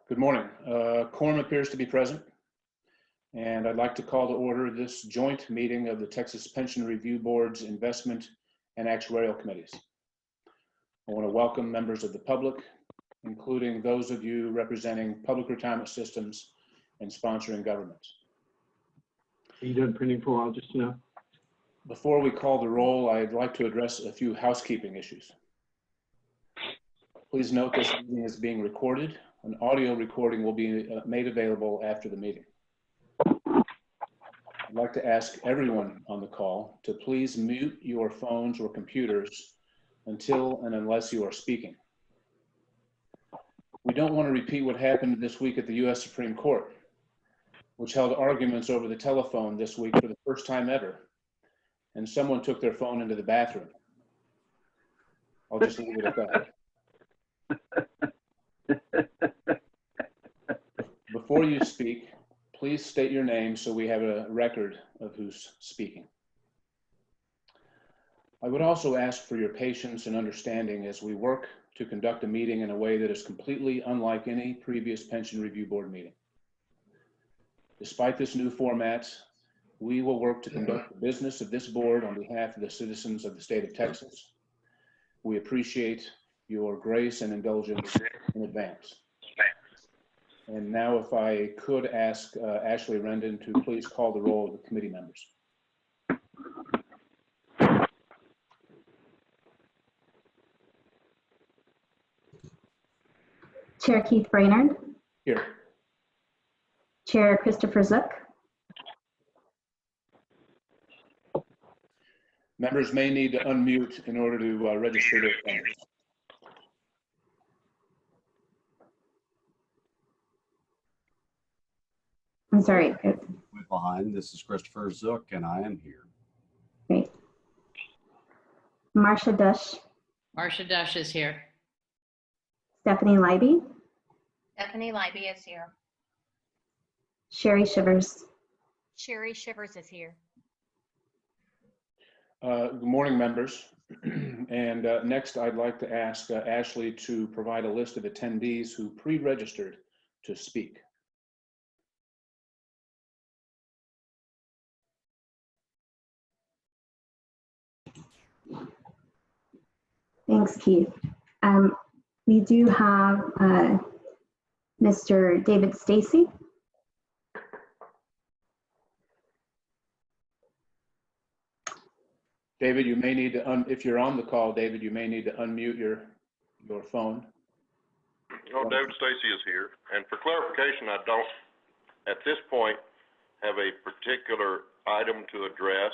Good morning. Quorum appears to be present, and I'd like to call to order this joint meeting of the Texas Pension Review Board's Investment and Actuarial Committees. I want to welcome members of the public, including those of you representing public retirement systems and sponsoring governments. Are you done printing for a while, just to know? Before we call the roll, I'd like to address a few housekeeping issues. Please note this meeting is being recorded. An audio recording will be made available after the meeting. I'd like to ask everyone on the call to please mute your phones or computers until and unless you are speaking. We don't want to repeat what happened this week at the U.S. Supreme Court, which held arguments over the telephone this week for the first time ever, and someone took their phone into the bathroom. I'll just leave it at that. Before you speak, please state your name so we have a record of who's speaking. I would also ask for your patience and understanding as we work to conduct a meeting in a way that is completely unlike any previous Pension Review Board meeting. Despite this new format, we will work to conduct the business of this board on behalf of the citizens of the state of Texas. We appreciate your grace and indulgence in advance. And now if I could ask Ashley Rendon to please call the roll of the committee members. Chair Keith Brainerd. Here. Chair Christopher Zook. Members may need to unmute in order to register their attendance. I'm sorry. Behind, this is Christopher Zook, and I am here. Great. Marcia Dush. Marcia Dush is here. Stephanie Leiby. Stephanie Leiby is here. Sherry Shivers. Sherry Shivers is here. Good morning, members. And next, I'd like to ask Ashley to provide a list of attendees who pre-registered to speak. Thanks, Keith. We do have Mr. David Stacy. David, you may need to, if you're on the call, David, you may need to unmute your phone. Oh, David Stacy is here. And for clarification, I don't, at this point, have a particular item to address.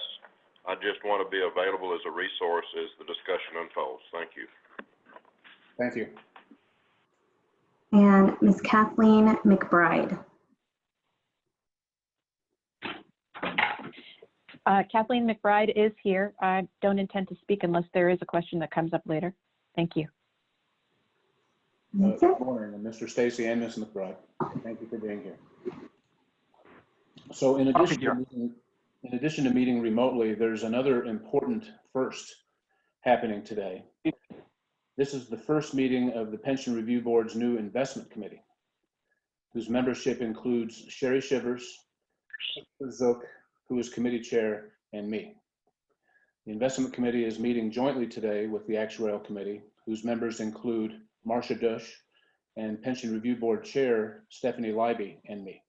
I just want to be available as a resource as the discussion unfolds. Thank you. Thank you. And Ms. Kathleen McBride. Kathleen McBride is here. I don't intend to speak unless there is a question that comes up later. Thank you. Good morning, Mr. Stacy and Ms. McBride. Thank you for being here. So in addition to meeting remotely, there's another important first happening today. This is the first meeting of the Pension Review Board's new investment committee, whose membership includes Sherry Shivers, Zook, who is committee chair, and me. The investment committee is meeting jointly today with the Actuarial Committee, whose members include Marcia Dush and Pension Review Board Chair Stephanie Leiby and me.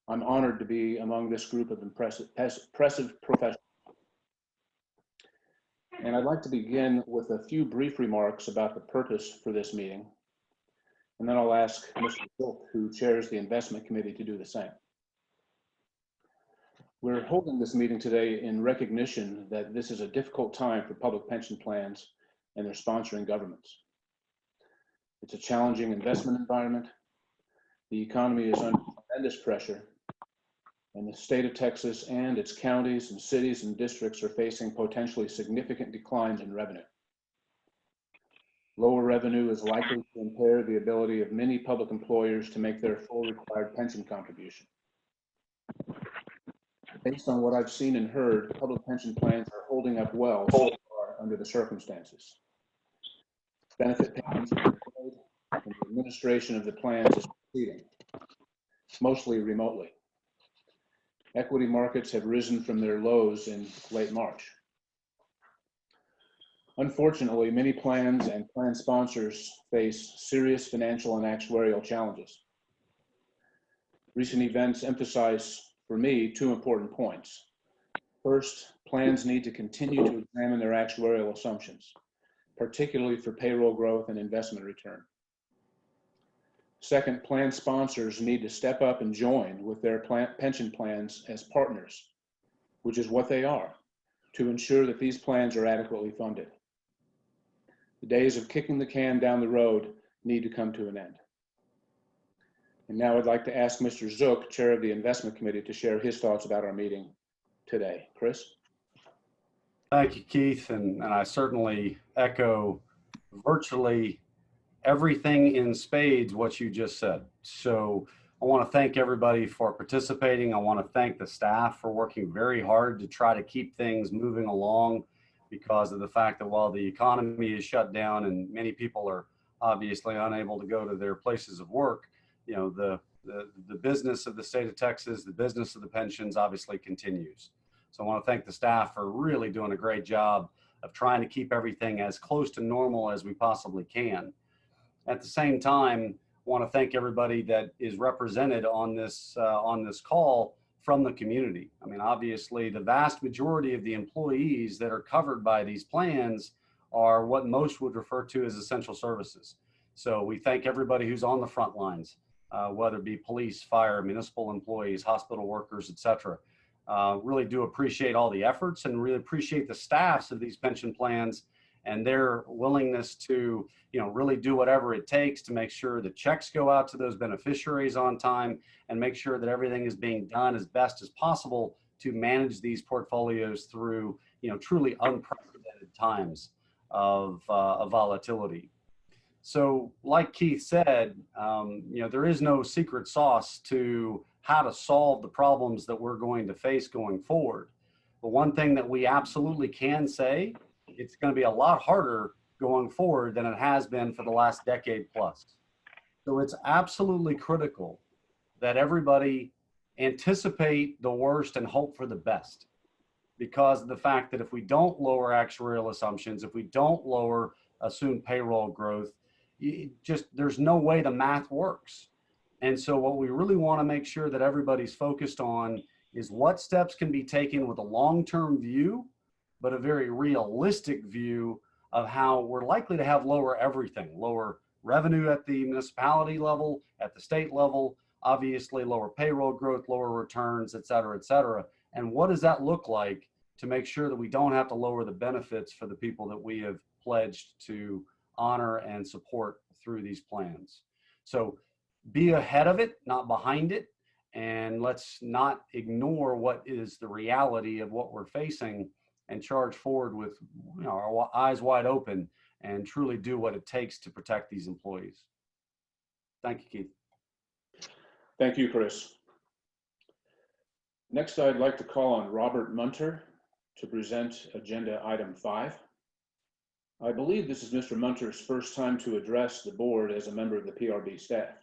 I'm honored to be among this group of impressive professionals. And I'd like to begin with a few brief remarks about the purpose for this meeting. And then I'll ask Mr. Zook, who chairs the investment committee, to do the same. We're holding this meeting today in recognition that this is a difficult time for public pension plans and their sponsoring governments. It's a challenging investment environment. The economy is under tremendous pressure, and the state of Texas and its counties and cities and districts are facing potentially significant declines in revenue. Lower revenue is likely to impair the ability of many public employers to make their full required pension contribution. Based on what I've seen and heard, public pension plans are holding up well so far under the circumstances. Benefit payments are paid, and the administration of the plans is proceeding, mostly remotely. Equity markets have risen from their lows in late March. Unfortunately, many plans and plan sponsors face serious financial and actuarial challenges. Recent events emphasize, for me, two important points. First, plans need to continue to examine their actuarial assumptions, particularly for payroll growth and investment return. Second, plan sponsors need to step up and join with their pension plans as partners, which is what they are, to ensure that these plans are adequately funded. The days of kicking the can down the road need to come to an end. And now I'd like to ask Mr. Zook, Chair of the Investment Committee, to share his thoughts about our meeting today. Chris? Thank you, Keith, and I certainly echo virtually everything in spades what you just said. So I want to thank everybody for participating. I want to thank the staff for working very hard to try to keep things moving along, because of the fact that while the economy is shut down and many people are obviously unable to go to their places of work, you know, the business of the state of Texas, the business of the pensions obviously continues. So I want to thank the staff for really doing a great job of trying to keep everything as close to normal as we possibly can. At the same time, I want to thank everybody that is represented on this call from the community. I mean, obviously, the vast majority of the employees that are covered by these plans are what most would refer to as essential services. So we thank everybody who's on the front lines, whether it be police, fire, municipal employees, hospital workers, et cetera. Really do appreciate all the efforts and really appreciate the staffs of these pension plans and their willingness to, you know, really do whatever it takes to make sure the checks go out to those beneficiaries on time and make sure that everything is being done as best as possible to manage these portfolios through, you know, truly unprecedented times of volatility. So like Keith said, you know, there is no secret sauce to how to solve the problems that we're going to face going forward. But one thing that we absolutely can say, it's going to be a lot harder going forward than it has been for the last decade plus. So it's absolutely critical that everybody anticipate the worst and hope for the best, because of the fact that if we don't lower actuarial assumptions, if we don't lower assumed payroll growth, there's no way the math works. And so what we really want to make sure that everybody's focused on is what steps can be taken with a long-term view, but a very realistic view of how we're likely to have lower everything, lower revenue at the municipality level, at the state level, obviously lower payroll growth, lower returns, et cetera, et cetera. And what does that look like to make sure that we don't have to lower the benefits for the people that we have pledged to honor and support through these plans? So be ahead of it, not behind it. And let's not ignore what is the reality of what we're facing and charge forward with, you know, our eyes wide open and truly do what it takes to protect these employees. Thank you, Keith. Thank you, Chris. Next, I'd like to call on Robert Munter to present agenda item 5. I believe this is Mr. Munter's first time to address the board as a member of the PRB staff.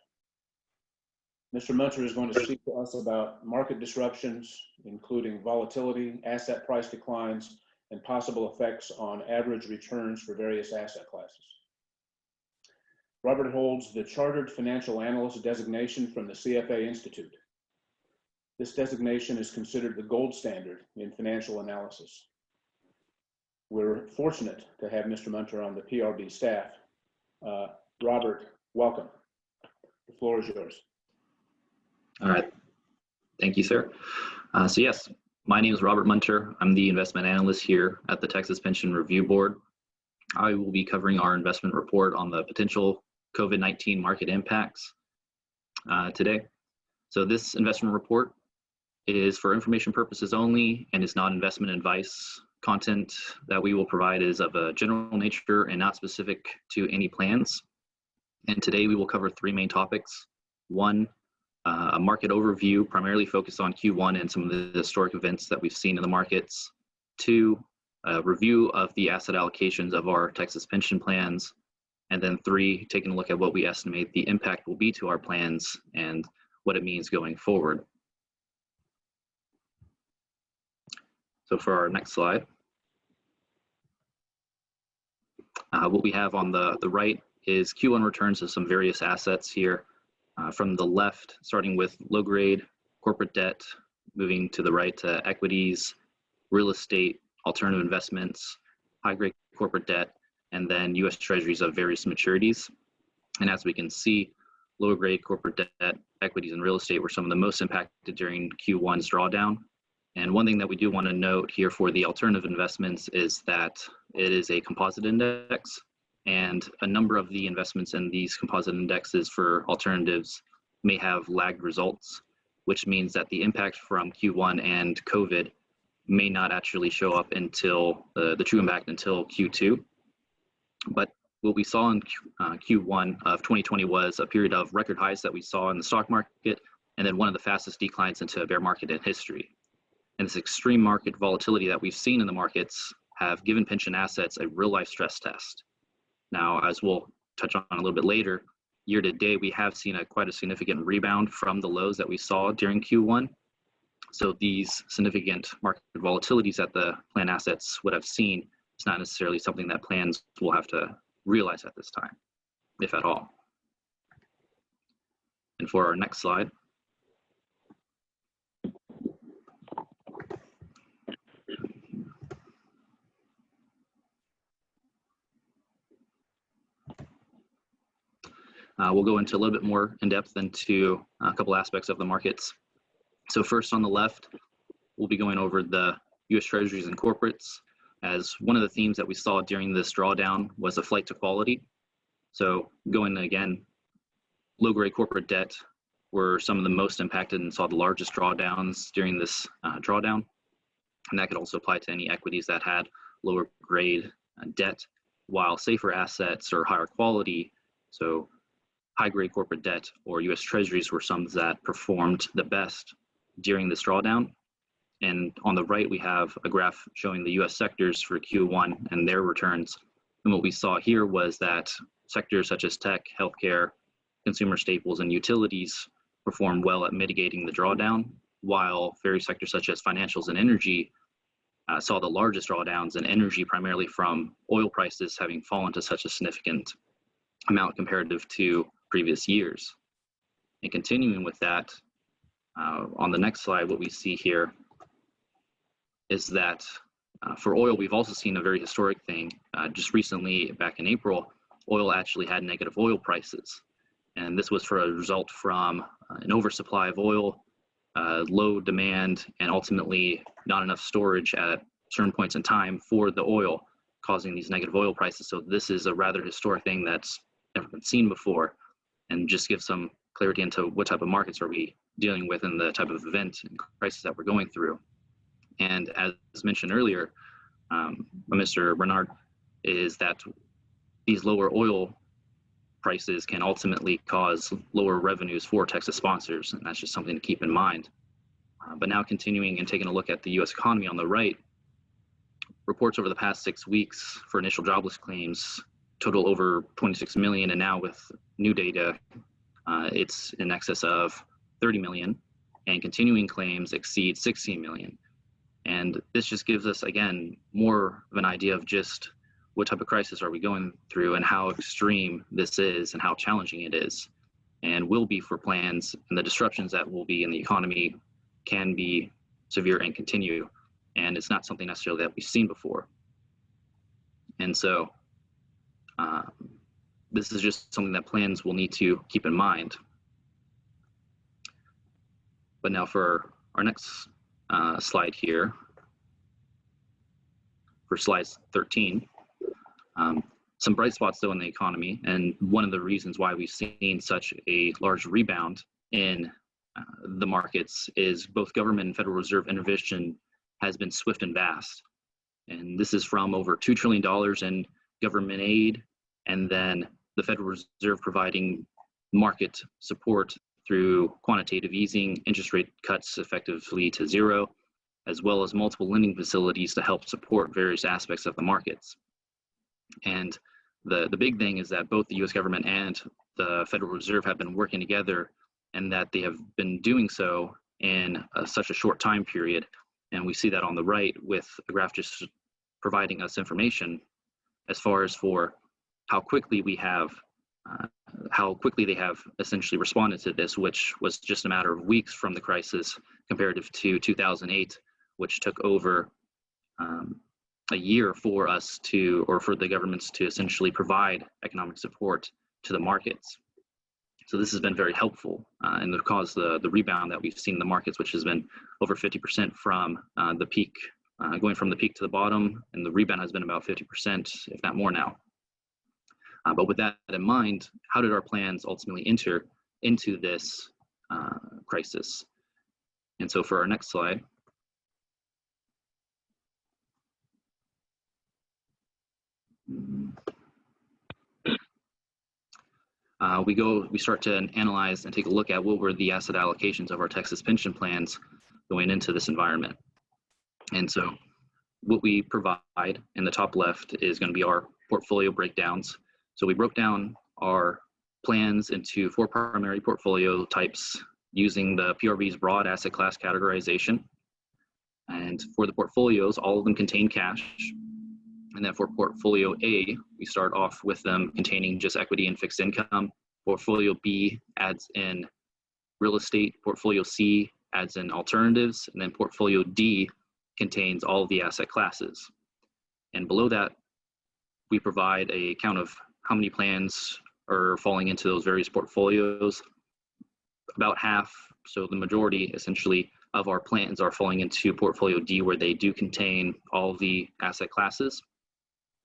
Mr. Munter is going to speak to us about market disruptions, including volatility, asset price declines, and possible effects on average returns for various asset classes. Robert holds the Chartered Financial Analyst designation from the CFA Institute. This designation is considered the gold standard in financial analysis. We're fortunate to have Mr. Munter on the PRB staff. Robert, welcome. The floor is yours. All right. Thank you, sir. So yes, my name is Robert Munter. I'm the investment analyst here at the Texas Pension Review Board. I will be covering our investment report on the potential COVID-19 market impacts today. So this investment report is for information purposes only and is not investment advice. Content that we will provide is of a general nature and not specific to any plans. And today we will cover 3 main topics. 1, a market overview primarily focused on Q1 and some of the historic events that we've seen in the markets. 2, a review of the asset allocations of our Texas pension plans. And then 3, taking a look at what we estimate the impact will be to our plans and what it means going forward. So for our next slide, what we have on the right is Q1 returns of some various assets here. From the left, starting with low-grade corporate debt, moving to the right to equities, real estate, alternative investments, high-grade corporate debt, and then U.S. Treasuries of various maturities. And as we can see, lower-grade corporate debt, equities, and real estate were some of the most impacted during Q1's drawdown. And one thing that we do want to note here for the alternative investments is that it is a composite index, and a number of the investments in these composite indexes for alternatives may have lagged results, which means that the impact from Q1 and COVID may not actually show up until the true impact until Q2. But what we saw in Q1 of 2020 was a period of record highs that we saw in the stock market, and then one of the fastest declines into a bear market in history. And this extreme market volatility that we've seen in the markets have given pension assets a real life stress test. Now, as we'll touch on a little bit later, year to date, we have seen quite a significant rebound from the lows that we saw during Q1. So these significant market volatilities that the plan assets would have seen is not necessarily something that plans will have to realize at this time, if at all. And for our next slide, we'll go into a little bit more in depth into a couple aspects of the markets. So first on the left, we'll be going over the U.S. Treasuries and Corporates, as one of the themes that we saw during this drawdown was a flight to quality. So going again, low-grade corporate debt were some of the most impacted and saw the largest drawdowns during this drawdown. And that could also apply to any equities that had lower grade debt, while safer assets or higher quality, so high-grade corporate debt or U.S. Treasuries were some that performed the best during this drawdown. And on the right, we have a graph showing the U.S. sectors for Q1 and their returns. And what we saw here was that sectors such as tech, healthcare, consumer staples, and utilities performed well at mitigating the drawdown, while various sectors such as financials and energy saw the largest drawdowns, in energy primarily from oil prices having fallen to such a significant amount comparative to previous years. And continuing with that, on the next slide, what we see here is that for oil, we've also seen a very historic thing. Just recently, back in April, oil actually had negative oil prices. And this was for a result from an oversupply of oil, low demand, and ultimately not enough storage at certain points in time for the oil, causing these negative oil prices. So this is a rather historic thing that's never been seen before, and just give some clarity into what type of markets are we dealing with and the type of event and crisis that we're going through. And as mentioned earlier by Mr. Bernard, is that these lower oil prices can ultimately cause lower revenues for Texas sponsors, and that's just something to keep in mind. But now continuing and taking a look at the U.S. economy on the right, reports over the past 6 weeks for initial jobless claims total over 26 million, and now with new data, it's in excess of 30 million, and continuing claims exceed 16 million. And this just gives us, again, more of an idea of just what type of crisis are we going through and how extreme this is and how challenging it is and will be for plans, and the disruptions that will be in the economy can be severe and continue. And it's not something necessarily that we've seen before. And so this is just something that plans will need to keep in mind. But now for our next slide here, for slide 13, some bright spots though in the economy, and one of the reasons why we've seen such a large rebound in the markets is both government and Federal Reserve intervention has been swift and vast. And this is from over $2 trillion in government aid, and then the Federal Reserve providing market support through quantitative easing, interest rate cuts effectively to zero, as well as multiple lending facilities to help support various aspects of the markets. And the big thing is that both the US government and the Federal Reserve have been working together, and that they have been doing so in such a short time period. And we see that on the right with a graph just providing us information as far as for how quickly we have, how quickly they have essentially responded to this, which was just a matter of weeks from the crisis comparative to 2008, which took over a year for us to, or for the governments to essentially provide economic support to the markets. So this has been very helpful and the cause the rebound that we've seen in the markets, which has been over 50% from the peak, going from the peak to the bottom, and the rebound has been about 50%, if not more now. But with that in mind, how did our plans ultimately enter into this crisis? And so for our next slide, we start to analyze and take a look at what were the asset allocations of our Texas pension plans going into this environment. And so what we provide in the top left is going to be our portfolio breakdowns. So we broke down our plans into 4 primary portfolio types using the PRV's broad asset class categorization. And for the portfolios, all of them contain cash. And then for portfolio A, we start off with them containing just equity and fixed income. Portfolio B adds in real estate. Portfolio C adds in alternatives. And then portfolio D contains all of the asset classes. And below that, we provide a count of how many plans are falling into those various portfolios. About half, so the majority essentially of our plans are falling into portfolio D, where they do contain all the asset classes.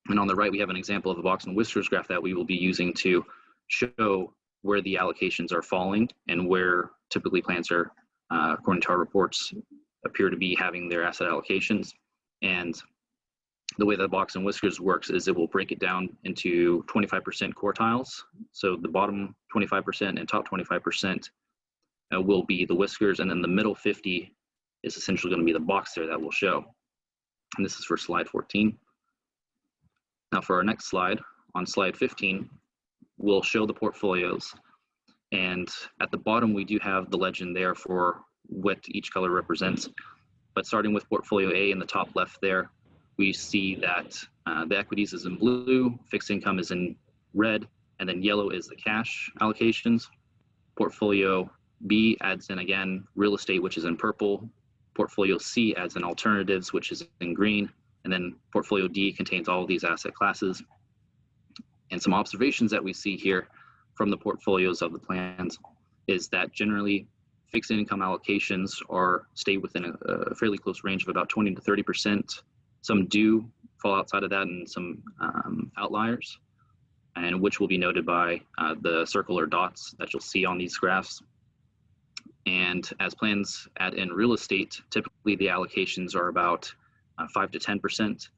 And on the right, we have an example of a box and whiskers graph that we will be using to show where the allocations are falling and where typically plans are, according to our reports, appear to be having their asset allocations. And the way that box and whiskers works is it will break it down into 25% quartiles. So the bottom 25% and top 25% will be the whiskers, and then the middle 50 is essentially going to be the box there that will show. And this is for slide 14. Now for our next slide, on slide 15, we'll show the portfolios. And at the bottom, we do have the legend there for what each color represents. But starting with portfolio A in the top left there, we see that the equities is in blue, fixed income is in red, and then yellow is the cash allocations. Portfolio B adds in, again, real estate, which is in purple. Portfolio C adds in alternatives, which is in green. And then portfolio D contains all of these asset classes. And some observations that we see here from the portfolios of the plans is that generally fixed income allocations stay within a fairly close range of about 20 to 30%. Some do fall outside of that, and some outliers, and which will be noted by the circle or dots that you'll see on these graphs. And as plans add in real estate, typically the allocations are about 5 to 10%.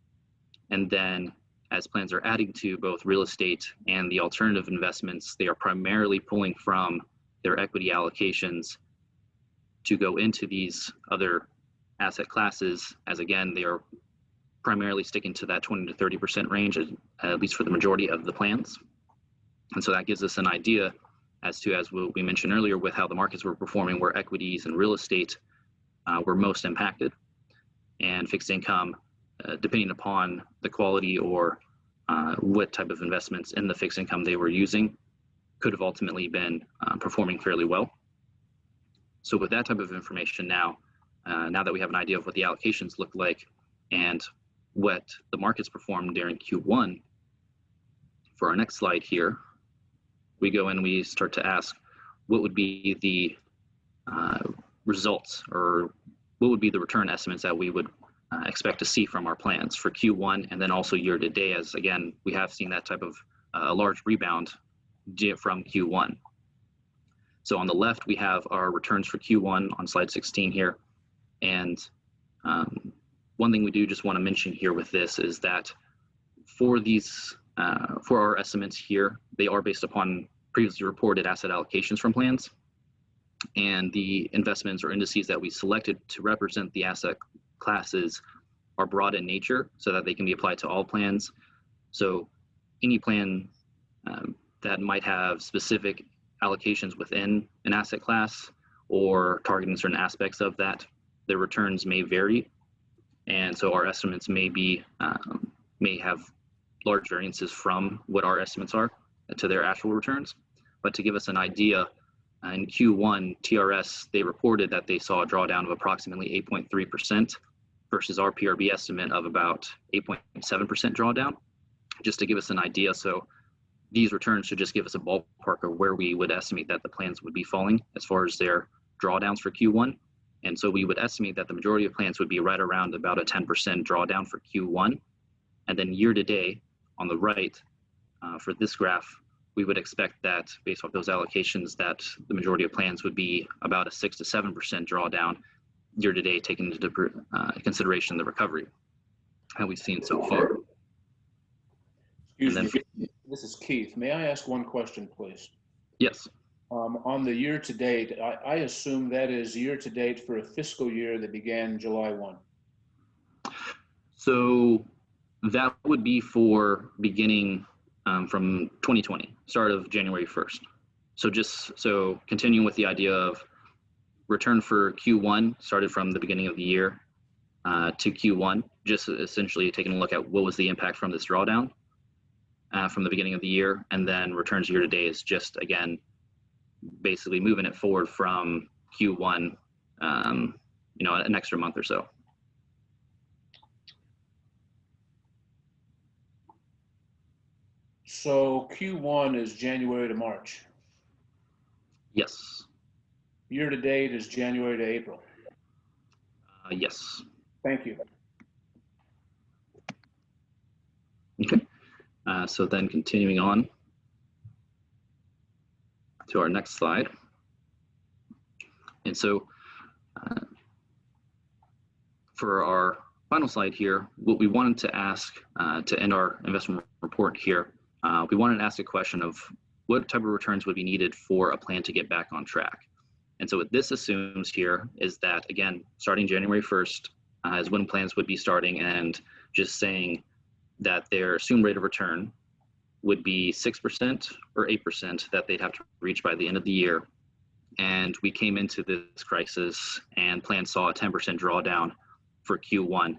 And then as plans are adding to both real estate and the alternative investments, they are primarily pulling from their equity allocations to go into these other asset classes, as again, they are primarily sticking to that 20 to 30% range, at least for the majority of the plans. And so that gives us an idea as to, as we mentioned earlier, with how the markets were performing, where equities and real estate were most impacted, and fixed income, depending upon the quality or what type of investments in the fixed income they were using, could have ultimately been performing fairly well. So with that type of information now that we have an idea of what the allocations look like and what the markets performed during Q1, for our next slide here, we go and we start to ask what would be the results, or what would be the return estimates that we would expect to see from our plans for Q1 and then also year to date, as again, we have seen that type of a large rebound from Q1. So on the left, we have our returns for Q1 on slide 16 here. And one thing we do just want to mention here with this is that for these, for our estimates here, they are based upon previously reported asset allocations from plans. And the investments or indices that we selected to represent the asset classes are broad in nature so that they can be applied to all plans. So any plan that might have specific allocations within an asset class or targeting certain aspects of that, the returns may vary. And so our estimates may have large variances from what our estimates are to their actual returns. But to give us an idea, in Q1, TRS, they reported that they saw a drawdown of approximately 8.3% versus our PRB estimate of about 8.7% drawdown, just to give us an idea. So these returns should just give us a ballpark of where we would estimate that the plans would be falling as far as their drawdowns for Q1. And so we would estimate that the majority of plans would be right around about a 10% drawdown for Q1. And then year to date on the right, for this graph, we would expect that based off those allocations that the majority of plans would be about a 6 to 7% drawdown year to date, taking into consideration the recovery that we've seen so far. Excuse me, this is Keith. May I ask one question, please? Yes. On the year to date, I assume that is year to date for a fiscal year that began July 1. So that would be for beginning from 2020, start of January 1st. So continuing with the idea of return for Q1 started from the beginning of the year to Q1, just essentially taking a look at what was the impact from this drawdown from the beginning of the year, and then returns year to date is just, again, basically moving it forward from Q1, an extra month or so. So Q1 is January to March. Yes. Year to date is January to April. Yes. Thank you. Okay. So then continuing on to our next slide. And so for our final slide here, what we wanted to ask to end our investment report here, we wanted to ask a question of what type of returns would be needed for a plan to get back on track. And so what this assumes here is that, again, starting January 1st is when plans would be starting, and just saying that their assumed rate of return would be 6% or 8% that they'd have to reach by the end of the year. And we came into this crisis and plans saw a 10% drawdown for Q1.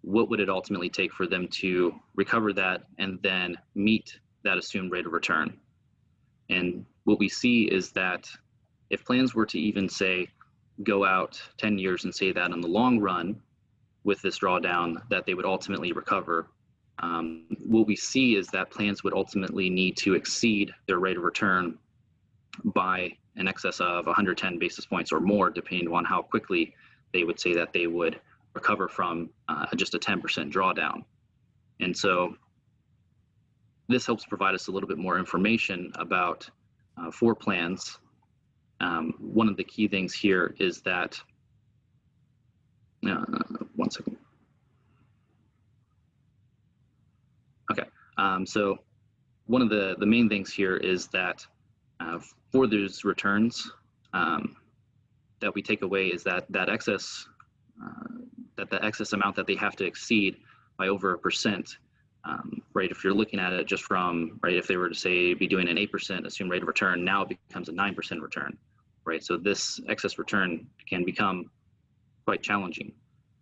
What would it ultimately take for them to recover that and then meet that assumed rate of return? And what we see is that if plans were to even say go out 10 years and say that in the long run with this drawdown that they would ultimately recover, what we see is that plans would ultimately need to exceed their rate of return by in excess of 110 basis points or more, depending on how quickly they would say that they would recover from just a 10% drawdown. And so this helps provide us a little bit more information about for plans. One of the key things here is that, one second. Okay, so one of the main things here is that for those returns that we take away is that excess, that the excess amount that they have to exceed by over 1%, right? If you're looking at it just from, right, if they were to say be doing an 8% assumed rate of return, now it becomes a 9% return, right? So this excess return can become quite challenging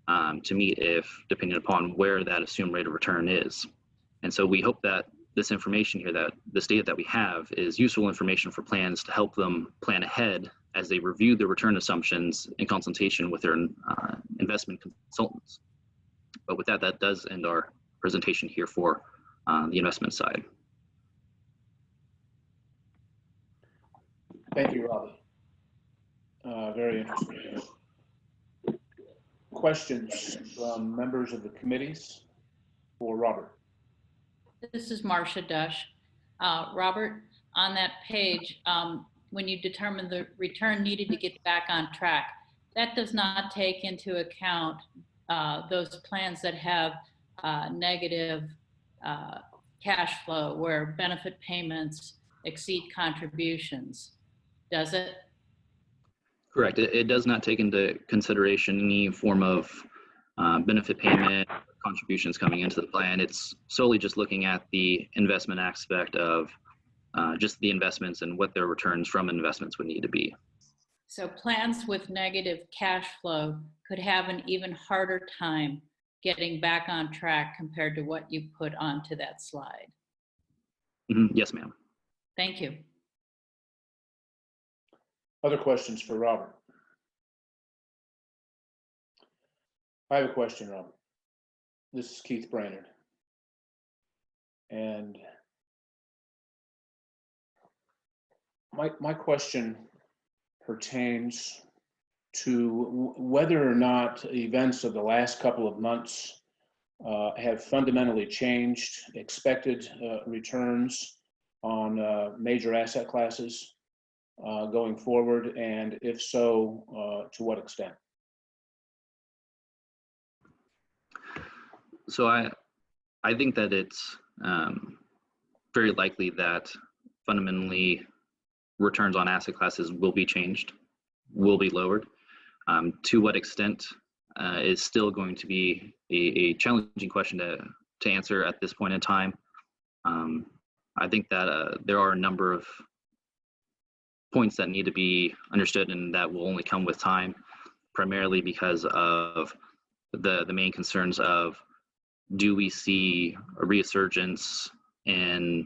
to meet if, depending upon where that assumed rate of return is. And so we hope that this information here, that this data that we have, is useful information for plans to help them plan ahead as they review the return assumptions in consultation with their investment consultants. But with that, that does end our presentation here for the investment side. Thank you, Robbie. Very interesting. Questions from members of the committees for Robert? This is Marcia Dush. Robert, on that page, when you determine the return needed to get back on track, that does not take into account those plans that have negative cash flow where benefit payments exceed contributions, does it? Correct. It does not take into consideration any form of benefit payment, contributions coming into the plan. It's solely just looking at the investment aspect of just the investments and what their returns from investments would need to be. So plans with negative cash flow could have an even harder time getting back on track compared to what you put onto that slide. Yes, ma'am. Thank you. Other questions for Robert? I have a question, Robert. This is Keith Brainerd. And my question pertains to whether or not events of the last couple of months have fundamentally changed expected returns on major asset classes going forward, and if so, to what extent? So I think that it's very likely that fundamentally returns on asset classes will be changed, will be lowered. To what extent is still going to be a challenging question to answer at this point in time. I think that there are a number of points that need to be understood, and that will only come with time, primarily because of the main concerns of, do we see a resurgence in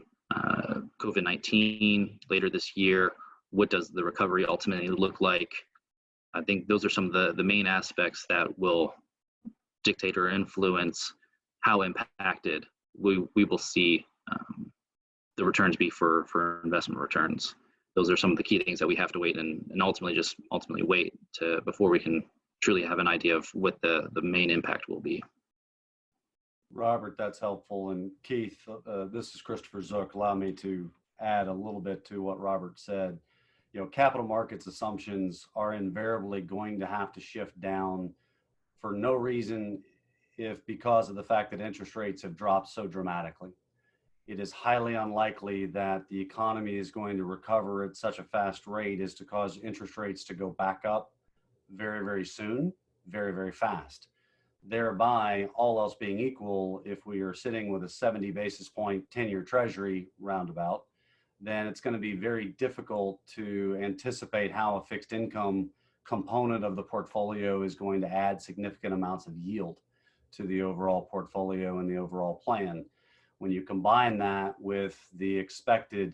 COVID-19 later this year? What does the recovery ultimately look like? I think those are some of the main aspects that will dictate or influence how impacted we will see the returns be for investment returns. Those are some of the key things that we have to wait and ultimately wait to before we can truly have an idea of what the main impact will be. Robert, that's helpful. And Keith, this is Christopher Zook. Allow me to add a little bit to what Robert said. You know, capital markets assumptions are invariably going to have to shift down for no reason if because of the fact that interest rates have dropped so dramatically. It is highly unlikely that the economy is going to recover at such a fast rate as to cause interest rates to go back up very, very soon, very, very fast. Thereby, all else being equal, if we are sitting with a 70 basis point 10-year treasury roundabout, then it's going to be very difficult to anticipate how a fixed income component of the portfolio is going to add significant amounts of yield to the overall portfolio and the overall plan. When you combine that with the expected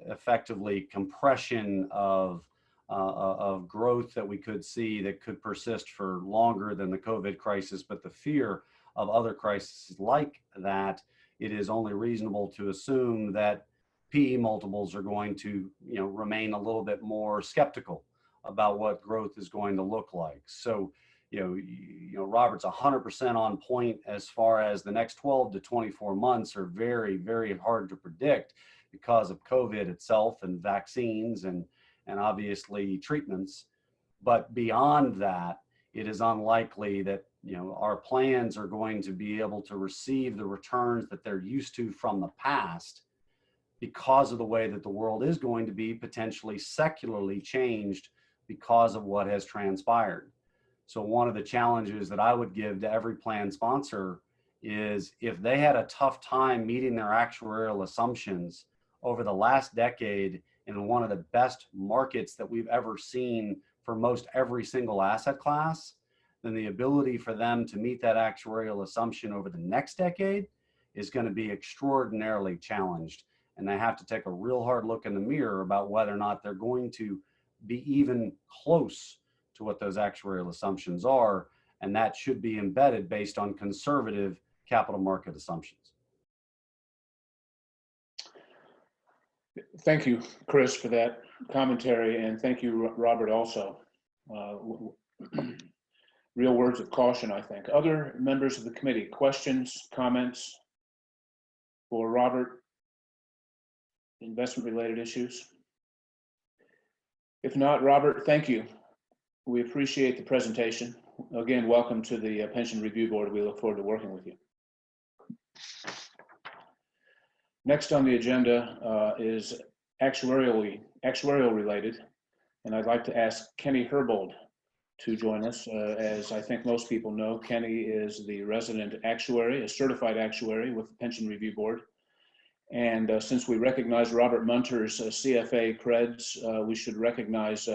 effectively compression of growth that we could see that could persist for longer than the COVID crisis, but the fear of other crises like that, it is only reasonable to assume that PE multiples are going to, remain a little bit more skeptical about what growth is going to look like. So, Robert's 100% on point as far as the next 12 to 24 months are very, very hard to predict because of COVID itself and vaccines and obviously treatments. But beyond that, it is unlikely that, our plans are going to be able to receive the returns that they're used to from the past because of the way that the world is going to be potentially secularly changed because of what has transpired. So one of the challenges that I would give to every plan sponsor is if they had a tough time meeting their actuarial assumptions over the last decade in one of the best markets that we've ever seen for most every single asset class, then the ability for them to meet that actuarial assumption over the next decade is going to be extraordinarily challenged. And they have to take a real hard look in the mirror about whether or not they're going to be even close to what those actuarial assumptions are. And that should be embedded based on conservative capital market assumptions. Thank you, Chris, for that commentary, and thank you, Robert, also. Real words of caution, I think. Other members of the committee, questions, comments for Robert? Investment-related issues? If not, Robert, thank you. We appreciate the presentation. Again, welcome to the Pension Review Board. We look forward to working with you. Next on the agenda is actuarial related, and I'd like to ask Kenny Herbold to join us. As I think most people know, Kenny is the resident actuary, a certified actuary with the Pension Review Board. And since we recognize Robert Munter's CFA creds, we should recognize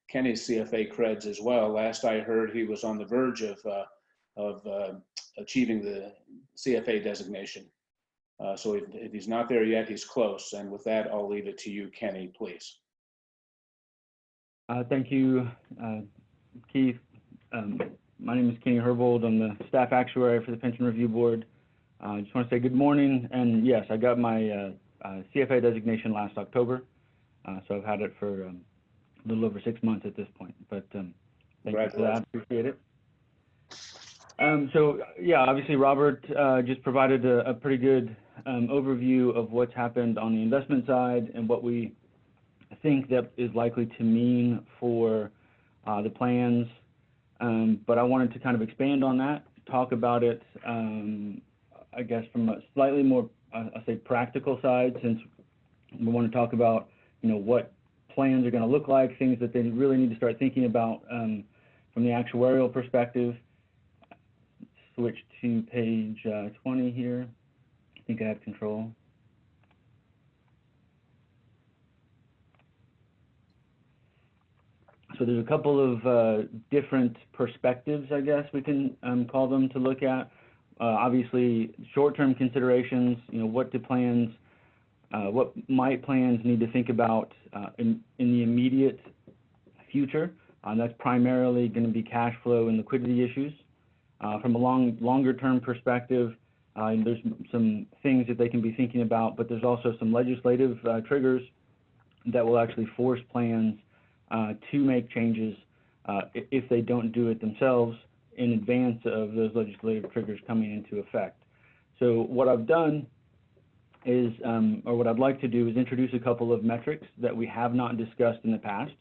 Kenny's CFA creds as well. Last I heard, he was on the verge of achieving the CFA designation. So if he's not there yet, he's close. And with that, I'll leave it to you, Kenny, please. Thank you, Keith. My name is Kenny Herbold. I'm the staff actuary for the Pension Review Board. I just want to say good morning. And yes, I got my CFA designation last October. So I've had it for a little over 6 months at this point. But thank you for that. Appreciate it. So yeah, obviously Robert just provided a pretty good overview of what's happened on the investment side and what we think that is likely to mean for the plans. But I wanted to kind of expand on that, talk about it, I guess from a slightly more, I'll say practical side, since we want to talk about, what plans are going to look like, things that they really need to start thinking about from the actuarial perspective. Switch to page 20 here. I think I have control. So there's a couple of different perspectives, I guess we can call them, to look at. Obviously, short-term considerations. What might plans need to think about in the immediate future? That's primarily going to be cash flow and liquidity issues. From a longer-term perspective, there's some things that they can be thinking about, but there's also some legislative triggers that will actually force plans to make changes if they don't do it themselves in advance of those legislative triggers coming into effect. So what I've done is, or what I'd like to do is introduce a couple of metrics that we have not discussed in the past.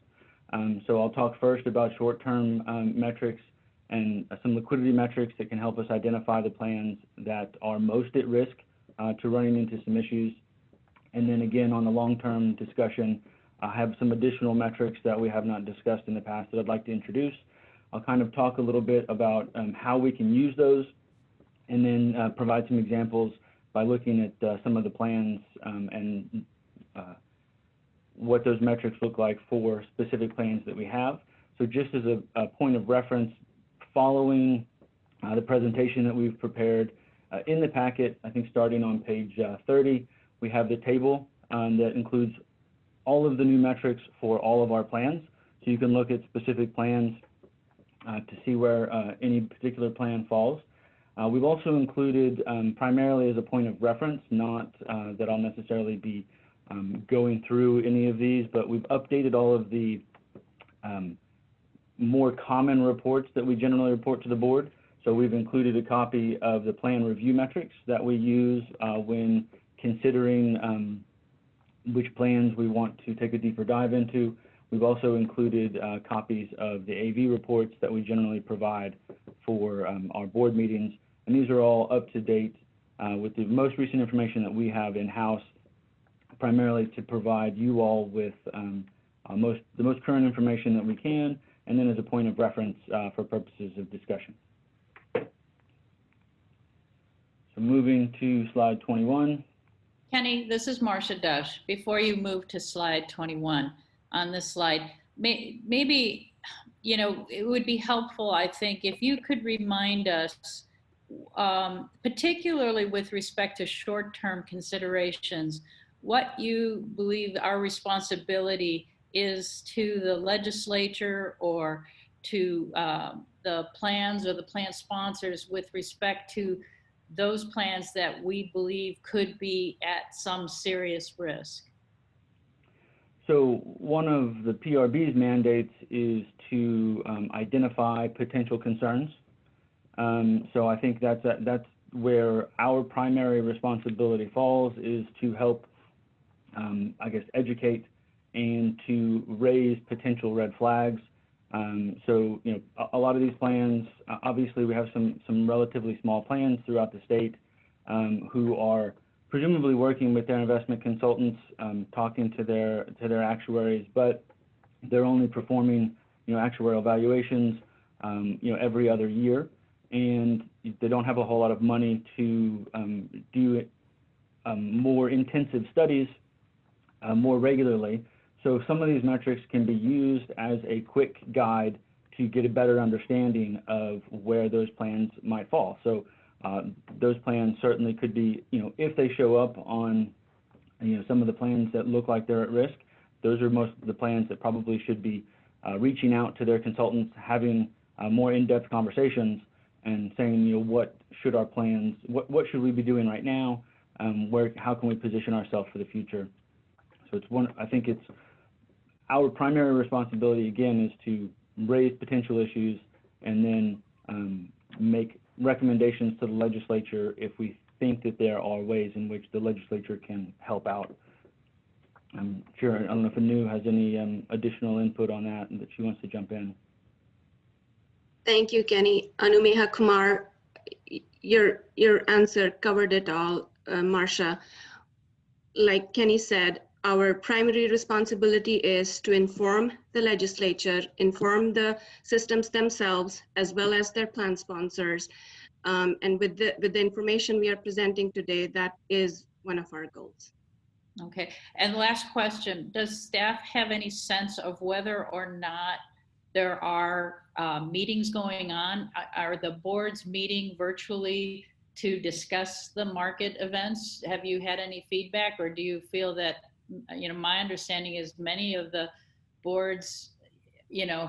So I'll talk first about short-term metrics and some liquidity metrics that can help us identify the plans that are most at risk to running into some issues. And then again, on the long-term discussion, I have some additional metrics that we have not discussed in the past that I'd like to introduce. I'll kind of talk a little bit about how we can use those, and then provide some examples by looking at some of the plans and what those metrics look like for specific plans that we have. So just as a point of reference, following the presentation that we've prepared in the packet, I think starting on page 30, we have the table that includes all of the new metrics for all of our plans. So you can look at specific plans to see where any particular plan falls. We've also included, primarily as a point of reference, not that I'll necessarily be going through any of these, but we've updated all of the more common reports that we generally report to the board. So we've included a copy of the plan review metrics that we use when considering which plans we want to take a deeper dive into. We've also included copies of the AV reports that we generally provide for our board meetings. And these are all up to date with the most recent information that we have in-house, primarily to provide you all with the most current information that we can, and then as a point of reference for purposes of discussion. So moving to slide 21. Kenny, this is Marcia Dush. Before you move to slide 21, on this slide, maybe, it would be helpful, I think, if you could remind us, particularly with respect to short-term considerations, what you believe our responsibility is to the legislature or to the plans or the plan sponsors with respect to those plans that we believe could be at some serious risk. So one of the PRB's mandates is to identify potential concerns. So I think that's where our primary responsibility falls, is to help, I guess, educate and to raise potential red flags. So, a lot of these plans, obviously we have some relatively small plans throughout the state who are presumably working with their investment consultants, talking to their actuaries, but they're only performing actuarial valuations, every other year, and they don't have a whole lot of money to do more intensive studies more regularly. So some of these metrics can be used as a quick guide to get a better understanding of where those plans might fall. So those plans certainly could be, if they show up on, some of the plans that look like they're at risk, those are most of the plans that probably should be reaching out to their consultants, having more in-depth conversations and saying, what should our plans, what should we be doing right now? How can we position ourselves for the future? So I think it's our primary responsibility, again, is to raise potential issues and then make recommendations to the legislature if we think that there are ways in which the legislature can help out. I'm sure, I don't know if Anu has any additional input on that and that she wants to jump in. Thank you, Kenny. Anumeha Kumar, your answer covered it all, Marcia. Like Kenny said, our primary responsibility is to inform the legislature, inform the systems themselves, as well as their plan sponsors. And with the information we are presenting today, that is one of our goals. Okay, and last question, does staff have any sense of whether or not there are meetings going on? Are the boards meeting virtually to discuss the market events? Have you had any feedback, or do you feel that, my understanding is many of the boards,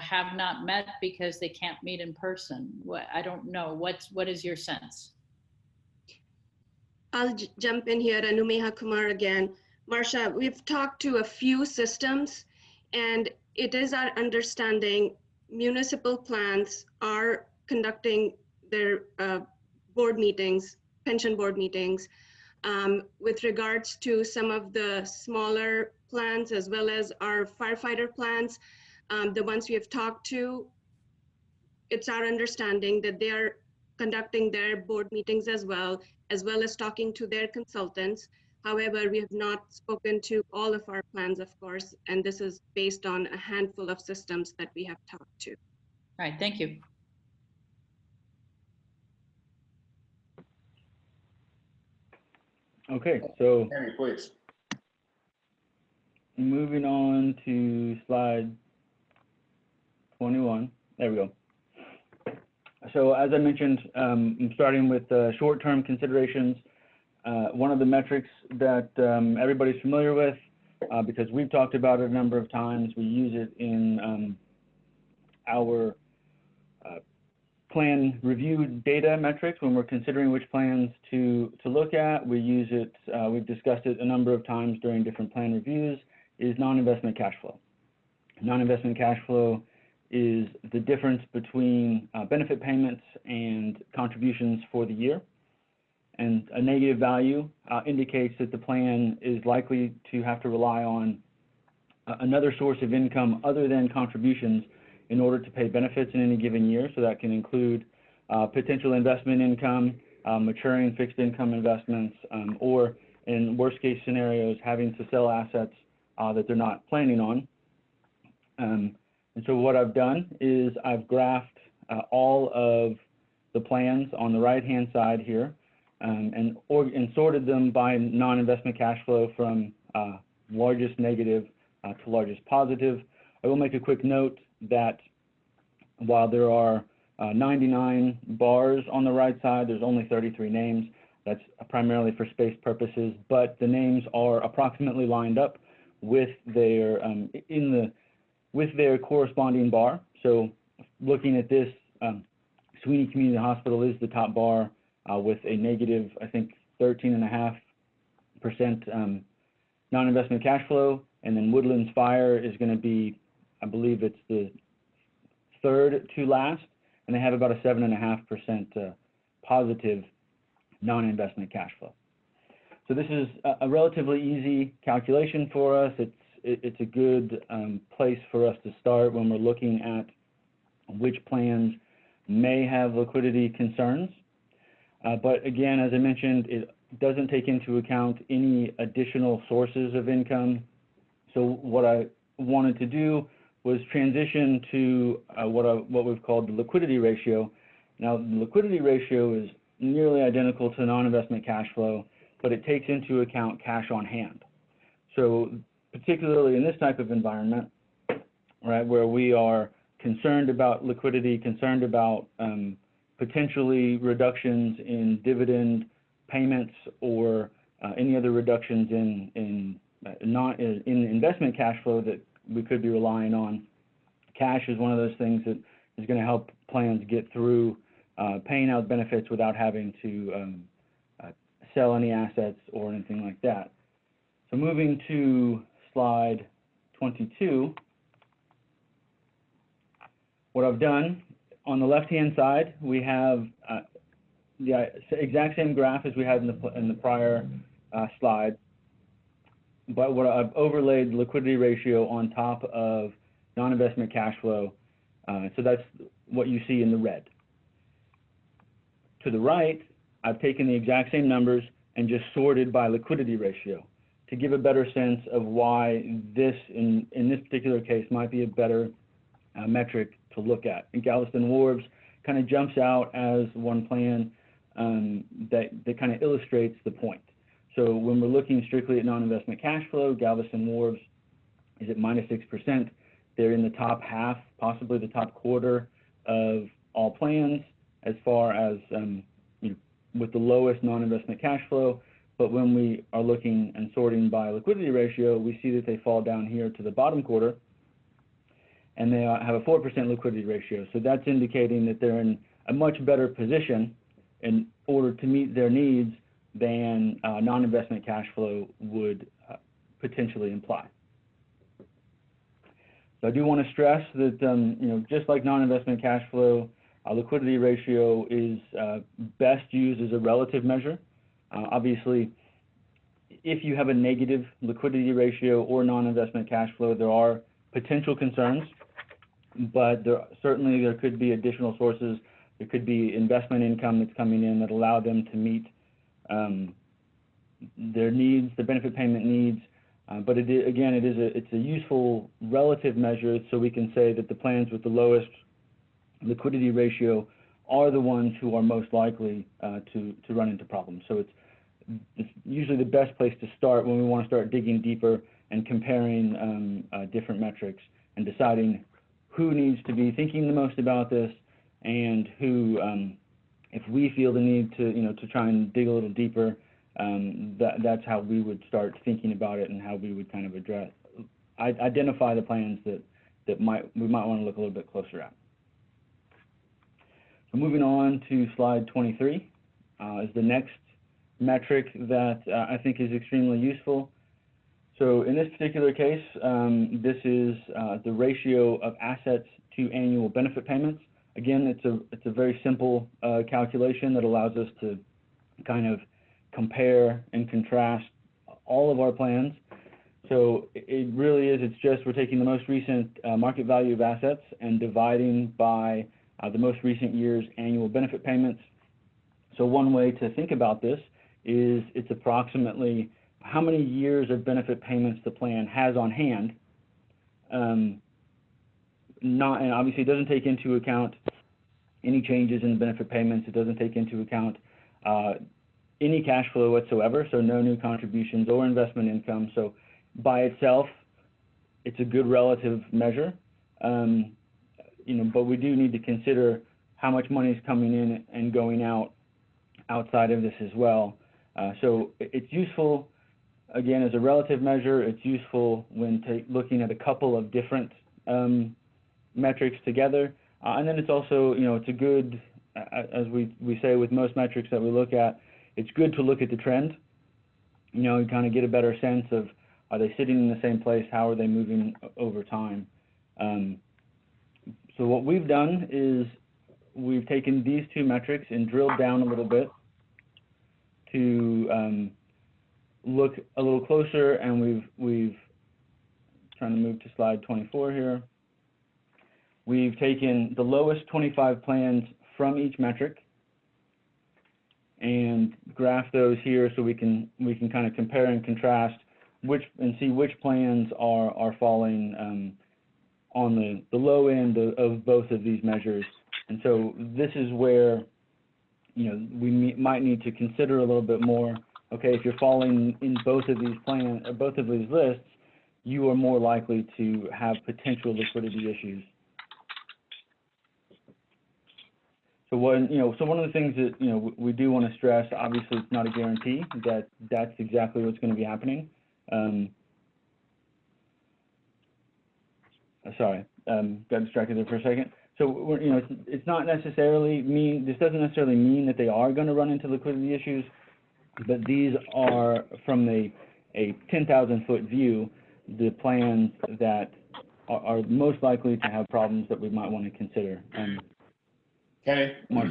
have not met because they can't meet in person? I don't know, what is your sense? I'll jump in here, Anumeha Kumar again. Marcia, we've talked to a few systems, and it is our understanding municipal plans are conducting their board meetings, pension board meetings, with regards to some of the smaller plans as well as our firefighter plans. The ones we have talked to, it's our understanding that they are conducting their board meetings as well as talking to their consultants. However, we have not spoken to all of our plans, of course, and this is based on a handful of systems that we have talked to. All right, thank you. Okay, so Henry, please. moving on to slide 21. There we go. So as I mentioned, I'm starting with short-term considerations. One of the metrics that everybody's familiar with, because we've talked about it a number of times, we use it in our plan review data metrics when we're considering which plans to look at. We use it, we've discussed it a number of times during different plan reviews, is non-investment cash flow. Non-investment cash flow is the difference between benefit payments and contributions for the year. And a negative value indicates that the plan is likely to have to rely on another source of income other than contributions in order to pay benefits in any given year. So that can include potential investment income, maturing fixed income investments, or in worst case scenarios, having to sell assets that they're not planning on. And so what I've done is I've graphed all of the plans on the right-hand side here, and sorted them by non-investment cash flow from largest negative to largest positive. I will make a quick note that while there are 99 bars on the right side, there's only 33 names. That's primarily for space purposes, but the names are approximately lined up with their with their corresponding bar. So looking at this, Sweeney Community Hospital is the top bar with a negative, I think, 13.5% non-investment cash flow. And then Woodlands Fire is going to be, I believe it's the third to last, and they have about a 7.5% positive non-investment cash flow. So this is a relatively easy calculation for us. It's a good place for us to start when we're looking at which plans may have liquidity concerns. But again, as I mentioned, it doesn't take into account any additional sources of income. So what I wanted to do was transition to what we've called the liquidity ratio. Now, the liquidity ratio is nearly identical to non-investment cash flow, but it takes into account cash on hand. So particularly in this type of environment, right, where we are concerned about liquidity, concerned about potentially reductions in dividend payments or any other reductions in investment cash flow that we could be relying on. Cash is one of those things that is going to help plans get through paying out benefits without having to sell any assets or anything like that. So moving to slide 22, what I've done on the left-hand side, we have the exact same graph as we had in the prior slide, but what I've overlaid the liquidity ratio on top of non-investment cash flow. So that's what you see in the red. To the right, I've taken the exact same numbers and just sorted by liquidity ratio to give a better sense of why this, in this particular case, might be a better metric to look at. And Galveston Wharves kind of jumps out as one plan that kind of illustrates the point. So when we're looking strictly at non-investment cash flow, Galveston Wharves is at -6%. They're in the top half, possibly the top quarter of all plans as far as with the lowest non-investment cash flow. But when we are looking and sorting by liquidity ratio, we see that they fall down here to the bottom quarter, and they have a 4% liquidity ratio. So that's indicating that they're in a much better position in order to meet their needs than non-investment cash flow would potentially imply. So I do want to stress that just like non-investment cash flow, liquidity ratio is best used as a relative measure. Obviously, if you have a negative liquidity ratio or non-investment cash flow, there are potential concerns, but certainly there could be additional sources. There could be investment income that's coming in that allow them to meet their needs, the benefit payment needs. But it's a useful relative measure, so we can say that the plans with the lowest liquidity ratio are the ones who are most likely to run into problems. So it's usually the best place to start when we want to start digging deeper and comparing different metrics and deciding who needs to be thinking the most about this, and who, if we feel the need to try and dig a little deeper, that's how we would start thinking about it and how we would kind of identify the plans that we might want to look a little bit closer at. So moving on to slide 23 is the next metric that I think is extremely useful. So in this particular case, this is the ratio of assets to annual benefit payments. Again, it's a very simple calculation that allows us to kind of compare and contrast all of our plans. So it really is, we're taking the most recent market value of assets and dividing by the most recent year's annual benefit payments. So one way to think about this is it's approximately how many years of benefit payments the plan has on hand. And obviously it doesn't take into account any changes in benefit payments. It doesn't take into account any cash flow whatsoever, so no new contributions or investment income. So by itself, it's a good relative measure. But we do need to consider how much money is coming in and going out outside of this as well. So it's useful, again, as a relative measure. It's useful when looking at a couple of different metrics together. And then it's also, it's a good, as we say with most metrics that we look at, it's good to look at the trend, and kind of get a better sense of, are they sitting in the same place? How are they moving over time? So what we've done is we've taken these two metrics and drilled down a little bit to look a little closer, and we've trying to move to slide 24 here. We've taken the lowest 25 plans from each metric and graph those here, so we can kind of compare and contrast and see which plans are falling on the low end of both of these measures. And so this is where, you know, we might need to consider a little bit more, okay, if you're falling in both of these both of these lists, you are more likely to have potential liquidity issues. So one of the things that, you know, we do want to stress, obviously it's not a guarantee that that's exactly what's going to be happening. Sorry, got distracted there for a second. So you know, it's not necessarily this doesn't necessarily mean that they are going to run into liquidity issues, but these are from a 10,000-foot view, the plans that are most likely to have problems that we might want to consider. Kenny, Mark,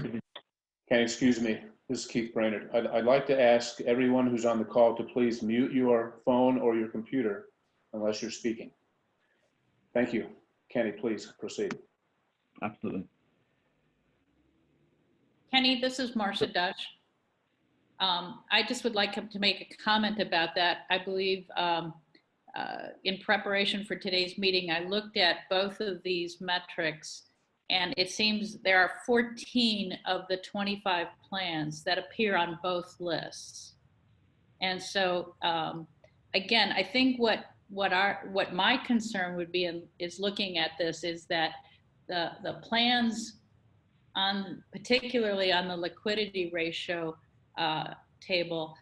excuse me. This is Keith Brainerd. I'd like to ask everyone who's on the call to please mute your phone or your computer unless you're speaking. Thank you. Kenny, please proceed. Absolutely. Kenny, this is Marcia Dush. I just would like to make a comment about that. I believe in preparation for today's meeting, I looked at both of these metrics, and it seems there are 14 of the 25 plans that appear on both lists. And so, again, I think what my concern would be is looking at this is that the plans particularly on the liquidity ratio table,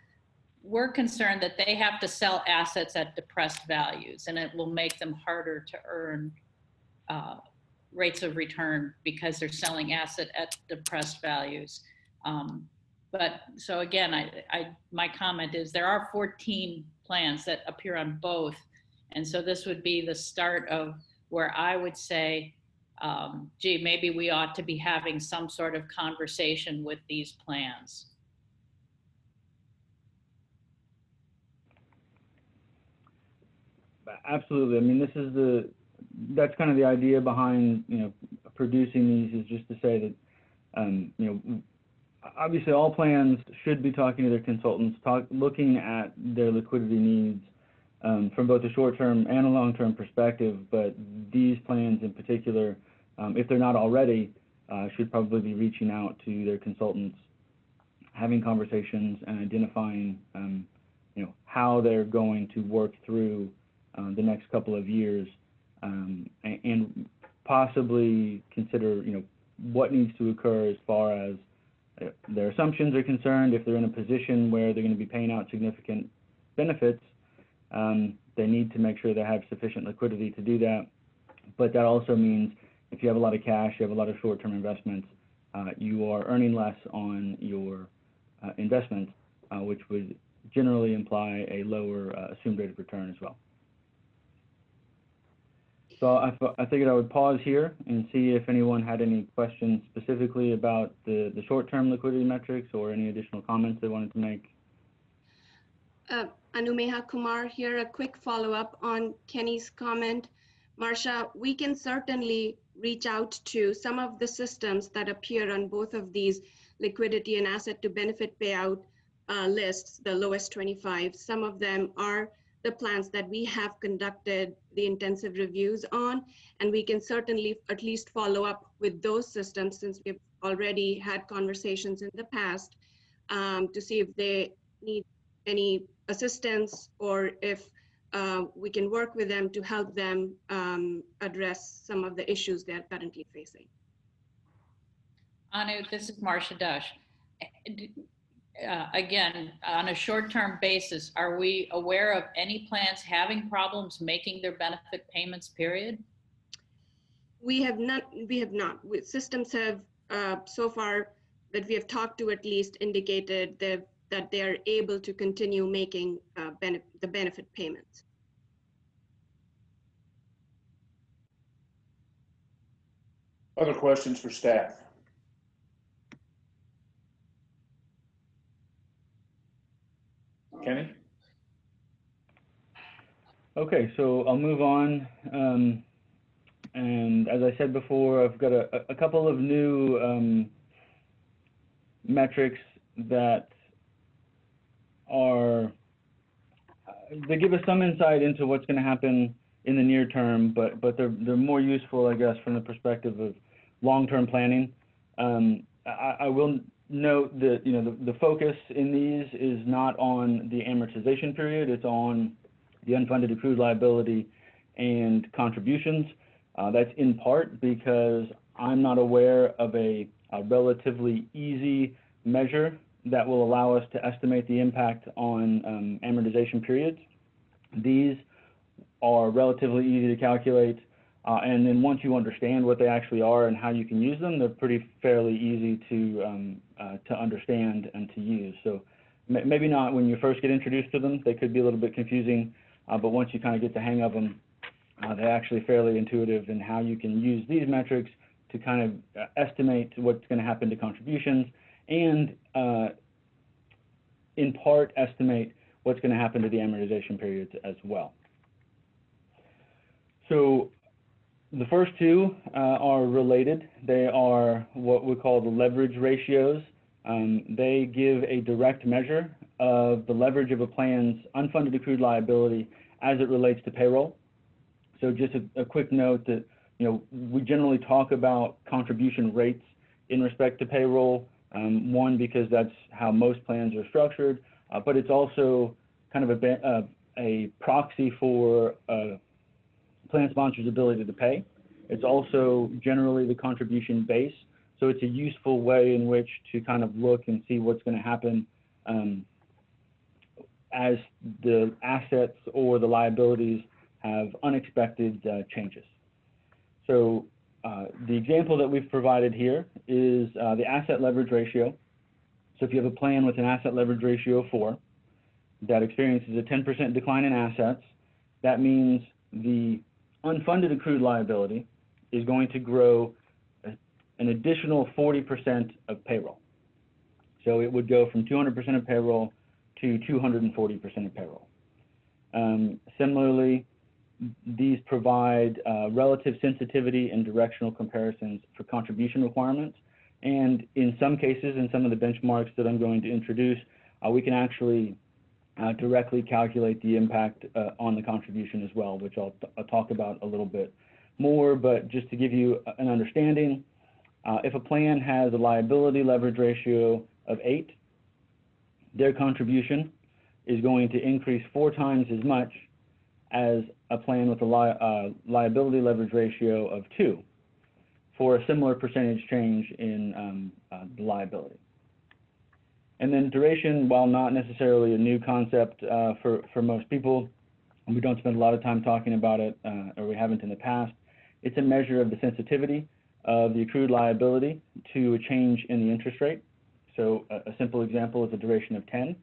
we're concerned that they have to sell assets at depressed values, and it will make them harder to earn rates of return because they're selling asset at depressed values. But so again, my comment is there are 14 plans that appear on both. And so this would be the start of where I would say, gee, maybe we ought to be having some sort of conversation with these plans. Absolutely. I mean, that's kind of the idea behind, you know, producing these, is just to say that, you know, obviously all plans should be talking to their consultants, looking at their liquidity needs from both a short-term and a long-term perspective, but these plans in particular, if they're not already, should probably be reaching out to their consultants, having conversations and identifying, you know, how they're going to work through the next couple of years, and possibly consider, you know, what needs to occur as far as their assumptions are concerned. If they're in a position where they're going to be paying out significant benefits, they need to make sure they have sufficient liquidity to do that. But that also means if you have a lot of cash, you have a lot of short-term investments, you are earning less on your investments, which would generally imply a lower assumed rate of return as well. So I figured I would pause here and see if anyone had any questions specifically about the short-term liquidity metrics or any additional comments they wanted to make. Anumeha Kumar here, a quick follow-up on Kenny's comment. Marcia, we can certainly reach out to some of the systems that appear on both of these liquidity and asset to benefit payout lists, the lowest 25. Some of them are the plans that we have conducted the intensive reviews on, and we can certainly at least follow up with those systems, since we've already had conversations in the past, to see if they need any assistance, or if we can work with them to help them address some of the issues they're currently facing. Anu, this is Marcia Dush. Again, on a short-term basis, are we aware of any plans having problems making their benefit payments, period? We have not. Systems have, so far that we have talked to at least, indicated that they are able to continue making the benefit payments. Other questions for staff? Kenny? Okay, so I'll move on. And as I said before, I've got a couple of new metrics that they give us some insight into what's going to happen in the near term, but they're more useful, I guess, from the perspective of long-term planning. I will note that, you know, the focus in these is not on the amortization period, it's on the unfunded accrued liability and contributions. That's in part because I'm not aware of a relatively easy measure that will allow us to estimate the impact on amortization periods. These are relatively easy to calculate, and then once you understand what they actually are and how you can use them, they're pretty fairly easy to understand and to use. So maybe not when you first get introduced to them, they could be a little bit confusing, but once you kind of get the hang of them, they're actually fairly intuitive in how you can use these metrics to kind of estimate what's going to happen to contributions and in part estimate what's going to happen to the amortization periods as well. So the first two are related. They are what we call the leverage ratios. They give a direct measure of the leverage of a plan's unfunded accrued liability as it relates to payroll. So just a quick note that, you know, we generally talk about contribution rates in respect to payroll. One, because that's how most plans are structured, but it's also kind of a proxy for plan sponsor's ability to pay. It's also generally the contribution base. So it's a useful way in which to kind of look and see what's going to happen as the assets or the liabilities have unexpected changes. So the example that we've provided here is the asset leverage ratio. So if you have a plan with an asset leverage ratio of 4 that experiences a 10% decline in assets, that means the unfunded accrued liability is going to grow an additional 40% of payroll. So it would go from 200% of payroll to 240% of payroll. Similarly, these provide relative sensitivity and directional comparisons for contribution requirements. And in some cases, in some of the benchmarks that I'm going to introduce, we can actually directly calculate the impact on the contribution as well, which I'll talk about a little bit more. But just to give you an understanding, if a plan has a liability leverage ratio of 8, their contribution is going to increase 4 times as much as a plan with a liability leverage ratio of 2 for a similar percentage change in the liability. And then duration, while not necessarily a new concept for most people, and we don't spend a lot of time talking about it, or we haven't in the past, it's a measure of the sensitivity of the accrued liability to a change in the interest rate. So a simple example is a duration of 10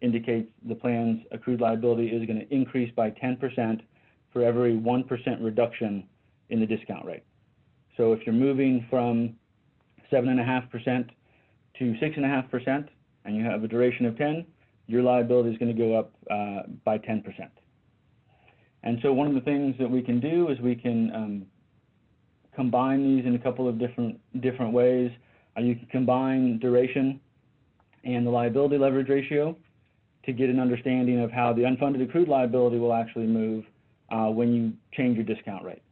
indicates the plan's accrued liability is going to increase by 10% for every 1% reduction in the discount rate. So if you're moving from 7.5% to 6.5% and you have a duration of 10, your liability is going to go up by 10%. And so one of the things that we can do is we can combine these in a couple of different ways. You can combine duration and the liability leverage ratio to get an understanding of how the unfunded accrued liability will actually move when you change your discount rate.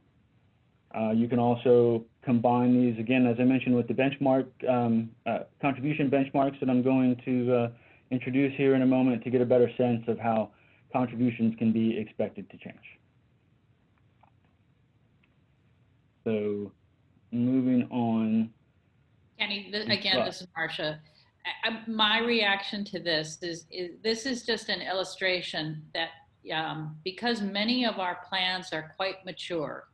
You can also combine these, again, as I mentioned, with the benchmark, contribution benchmarks that I'm going to introduce here in a moment to get a better sense of how contributions can be expected to change. So moving on. Kenny, again, this is Marcia. My reaction to this is this is just an illustration that because many of our plans are quite mature,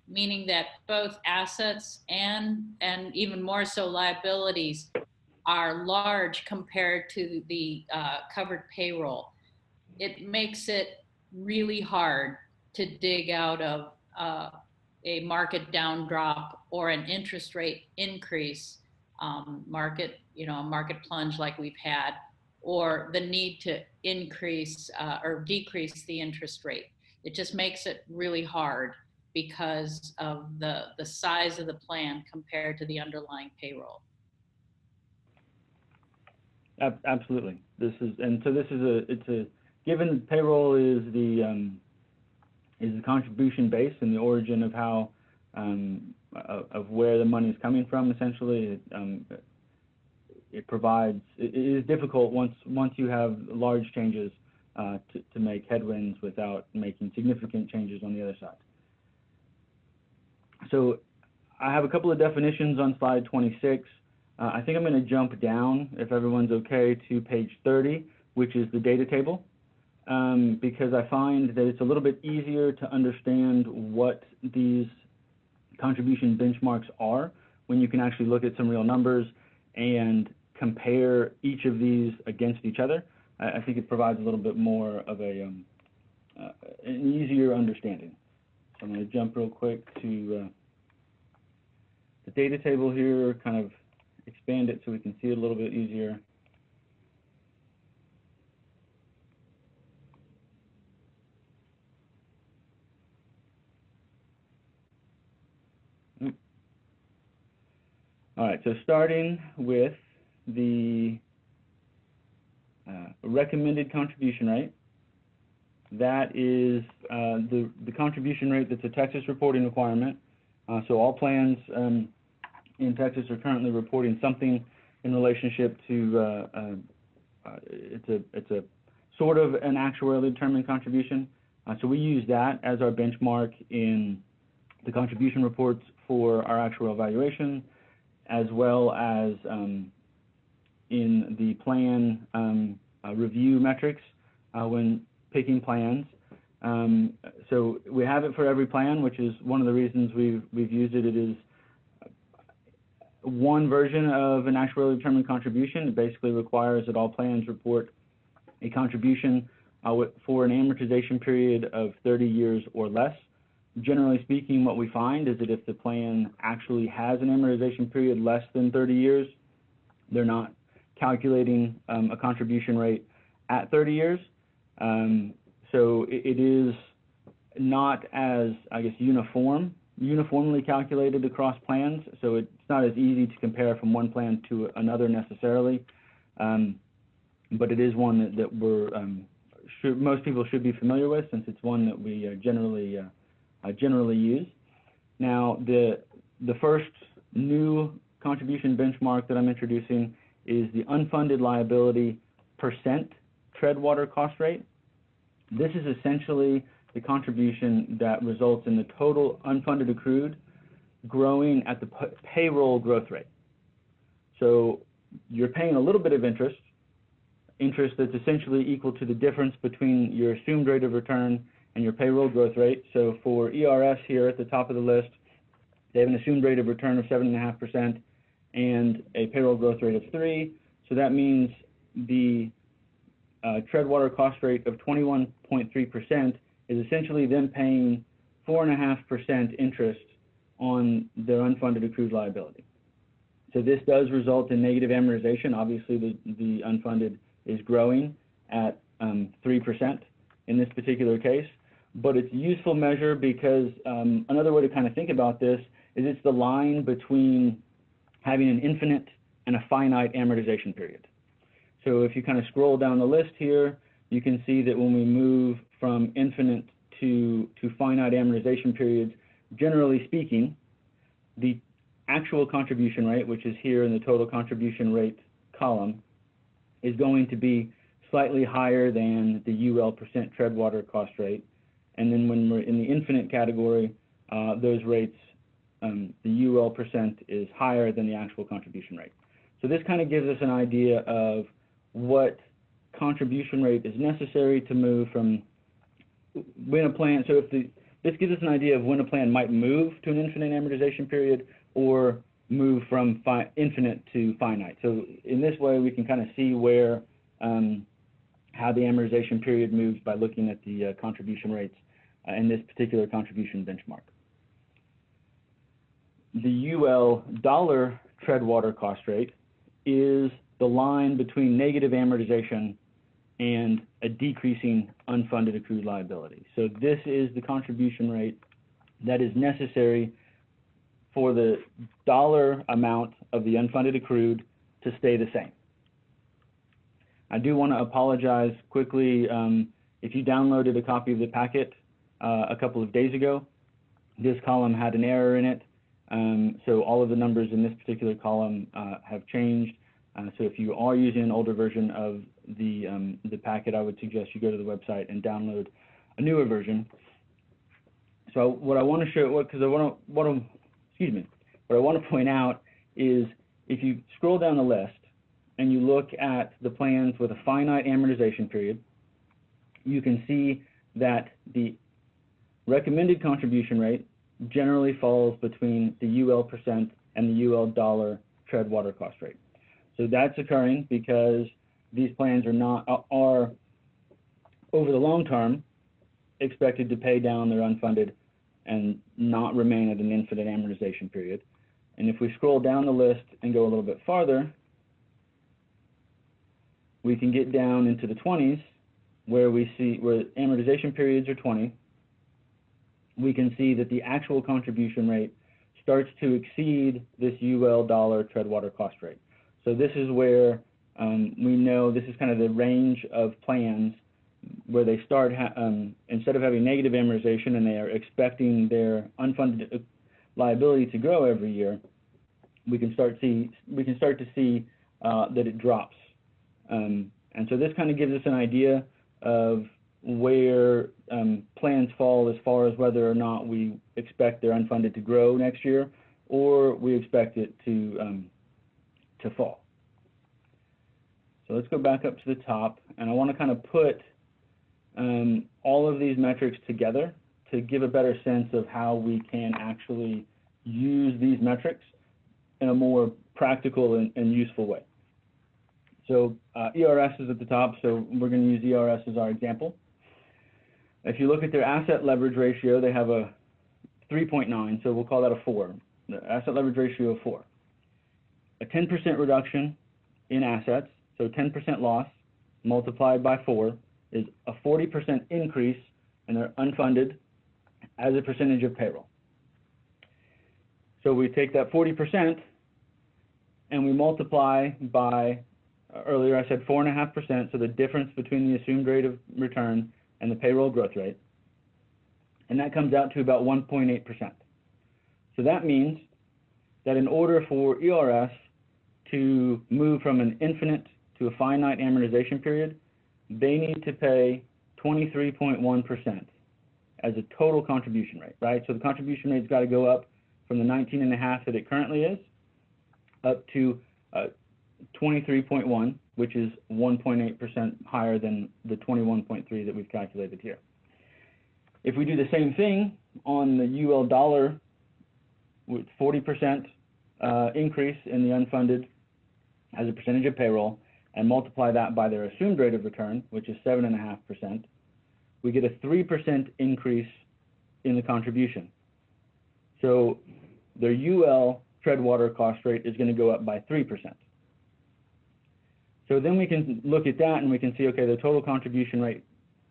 meaning that both assets and even more so liabilities are large compared to the covered payroll. It makes it really hard to dig out of a market down drop or an interest rate increase, market plunge like we've had, or the need to increase or decrease the interest rate. It just makes it really hard because of the size of the plan compared to the underlying payroll. Absolutely. Given payroll is the is the contribution base and the origin of how of where the money is coming from. Essentially, it is difficult once you have large changes to make headwinds without making significant changes on the other side. So I have a couple of definitions on slide 26. I think I'm going to jump down, if everyone's okay, to page 30, which is the data table, because I find that it's a little bit easier to understand what these contribution benchmarks are when you can actually look at some real numbers and compare each of these against each other. I think it provides a little bit more of an easier understanding. So I'm going to jump real quick to the data table here, kind of expand it so we can see it a little bit easier. All right, so starting with the recommended contribution rate, that is the contribution rate that's a Texas reporting requirement. So all plans in Texas are currently reporting something in relationship to, it's a sort of an actuarially determined contribution. So we use that as our benchmark in the contribution reports for our actuarial valuation, as well as in the plan review metrics when picking plans. So we have it for every plan, which is one of the reasons we've used it. It is one version of an actuarially determined contribution. It basically requires that all plans report a contribution for an amortization period of 30 years or less. Generally speaking, what we find is that if the plan actually has an amortization period less than 30 years, they're not calculating a contribution rate at 30 years. So it is not as, I guess, uniformly calculated across plans. So it's not as easy to compare from one plan to another necessarily. But it is one that we're most people should be familiar with, since it's one that we generally use. Now, the first new contribution benchmark that I'm introducing is the unfunded liability percent treadwater cost rate. This is essentially the contribution that results in the total unfunded accrued growing at the payroll growth rate. So you're paying a little bit of interest that's essentially equal to the difference between your assumed rate of return and your payroll growth rate. So for ERS here at the top of the list, they have an assumed rate of return of 7.5% and a payroll growth rate of 3%. So that means the treadwater cost rate of 21.3% is essentially them paying 4.5% interest on their unfunded accrued liability. So this does result in negative amortization. Obviously, the unfunded is growing at 3% in this particular case. But it's a useful measure because another way to kind of think about this is it's the line between having an infinite and a finite amortization period. So if you kind of scroll down the list here, you can see that when we move from infinite to finite amortization periods, generally speaking, the actual contribution rate, which is here in the total contribution rate column, is going to be slightly higher than the UL percent treadwater cost rate. And then when we're in the infinite category, those rates, the UL percent is higher than the actual contribution rate. So this kind of gives us an idea of what contribution rate is necessary to move from when a plan, so if this gives us an idea of when a plan might move to an infinite amortization period or move from infinite to finite. So in this way, we can kind of see where, how the amortization period moves by looking at the contribution rates in this particular contribution benchmark. The UL dollar treadwater cost rate is the line between negative amortization and a decreasing unfunded accrued liability. So this is the contribution rate that is necessary for the dollar amount of the unfunded accrued to stay the same. I do want to apologize quickly. If you downloaded a copy of the packet, a couple of days ago. This column had an error in it. So all of the numbers in this particular column have changed. So if you are using an older version of the packet, I would suggest you go to the website and download a newer version. So what I want to show, what I want to point out is if you scroll down the list and you look at the plans with a finite amortization period, you can see that the recommended contribution rate generally falls between the UL percent and the UL dollar tread water cost rate. So that's occurring because these plans are over the long term expected to pay down their unfunded and not remain at an infinite amortization period. And if we scroll down the list and go a little bit farther, we can get down into the 20s where amortization periods are 20. We can see that the actual contribution rate starts to exceed this UL dollar tread water cost rate. So this is where we know this is kind of the range of plans where they start, instead of having negative amortization and they are expecting their unfunded liability to grow every year, we can start to see that it drops. And so this kind of gives us an idea of where plans fall as far as whether or not we expect their unfunded to grow next year or we expect it to fall. So let's go back up to the top, and I want to kind of put all of these metrics together to give a better sense of how we can actually use these metrics in a more practical and useful way. So ERS is at the top, so we're going to use ERS as our example. If you look at their asset leverage ratio, they have a 3.9, so we'll call that a 4. The asset leverage ratio of 4. A 10% reduction in assets, so 10% loss multiplied by 4 is a 40% increase in their unfunded as a percentage of payroll. So we take that 40% and we multiply by, earlier I said 4.5%, so the difference between the assumed rate of return and the payroll growth rate. And that comes out to about 1.8%. So that means that in order for ERS to move from an infinite to a finite amortization period, they need to pay 23.1% as a total contribution rate, right? So the contribution rate's got to go up from the 19.5 that it currently is up to 23.1, which is 1.8% higher than the 21.3 that we've calculated here. If we do the same thing on the UL dollar with 40% increase in the unfunded as a percentage of payroll and multiply that by their assumed rate of return, which is 7.5%, we get a 3% increase in the contribution. So their UL tread water cost rate is going to go up by 3%. So then we can look at that and we can see, okay, the total contribution rate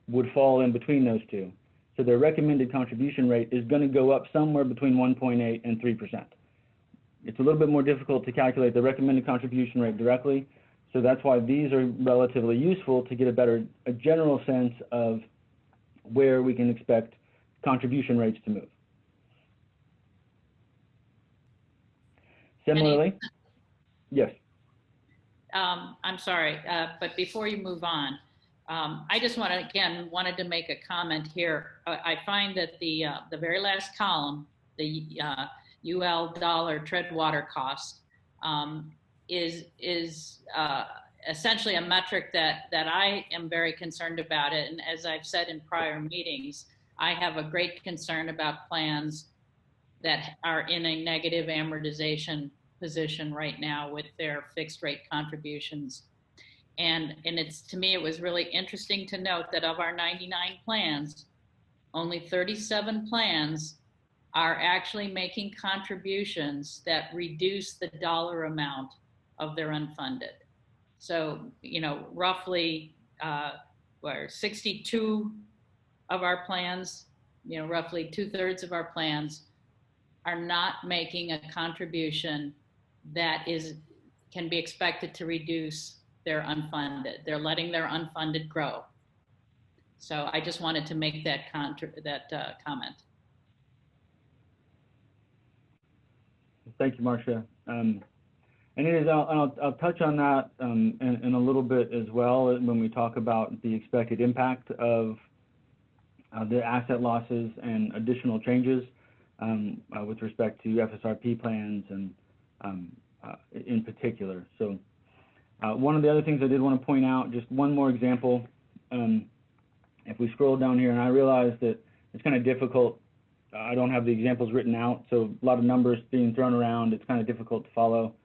would fall in between those two. So their recommended contribution rate is going to go up somewhere between 1.8 and 3%. It's a little bit more difficult to calculate the recommended contribution rate directly. So that's why these are relatively useful to get a general sense of where we can expect contribution rates to move. Similarly, yes. I'm sorry, but before you move on, I just wanted to make a comment here. I find that the very last column, the UL dollar tread water cost, is essentially a metric that I am very concerned about it. And as I've said in prior meetings, I have a great concern about plans that are in a negative amortization position right now with their fixed rate contributions. And to me, it was really interesting to note that of our 99 plans, only 37 plans are actually making contributions that reduce the dollar amount of their unfunded. So, roughly 62 of our plans, roughly 2/3 of our plans are not making a contribution that can be expected to reduce their unfunded. They're letting their unfunded grow. So I just wanted to make that comment. Thank you, Marcia. And it is, I'll touch on that in a little bit as well when we talk about the expected impact of the asset losses and additional changes with respect to FSRP plans and in particular. So one of the other things I did want to point out, just one more example. If we scroll down here, and I realize that it's kind of difficult, I don't have the examples written out, so a lot of numbers being thrown around, it's kind of difficult to follow.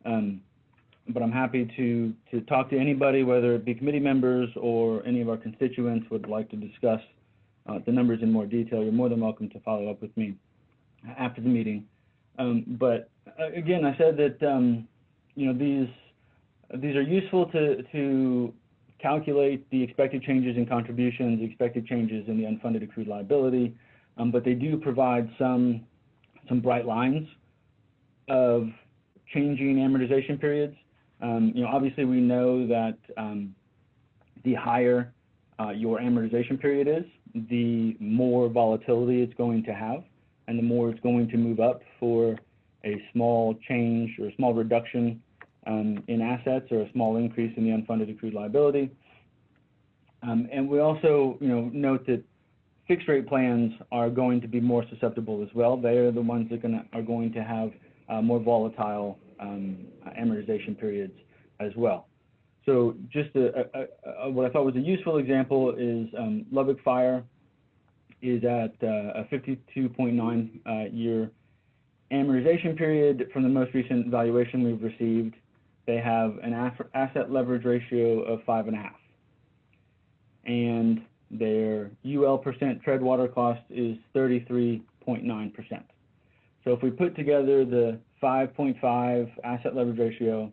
But I'm happy to talk to anybody, whether it be committee members or any of our constituents would like to discuss the numbers in more detail. You're more than welcome to follow up with me after the meeting. But again, I said that you know, these are useful to calculate the expected changes in contributions, the expected changes in the unfunded accrued liability, but they do provide some bright lines of changing amortization periods. You know, obviously we know that the higher your amortization period is, the more volatility it's going to have, and the more it's going to move up for a small change or a small reduction in assets or a small increase in the unfunded accrued liability. And we also, you know, note that fixed rate plans are going to be more susceptible as well. They are the ones that are going to have more volatile amortization periods as well. So just what I thought was a useful example is Lubbock Fire is at a 52.9 year amortization period from the most recent valuation we've received. They have an asset leverage ratio of 5.5. And their UL percent tread water cost is 33.9%. So if we put together the 5.5 asset leverage ratio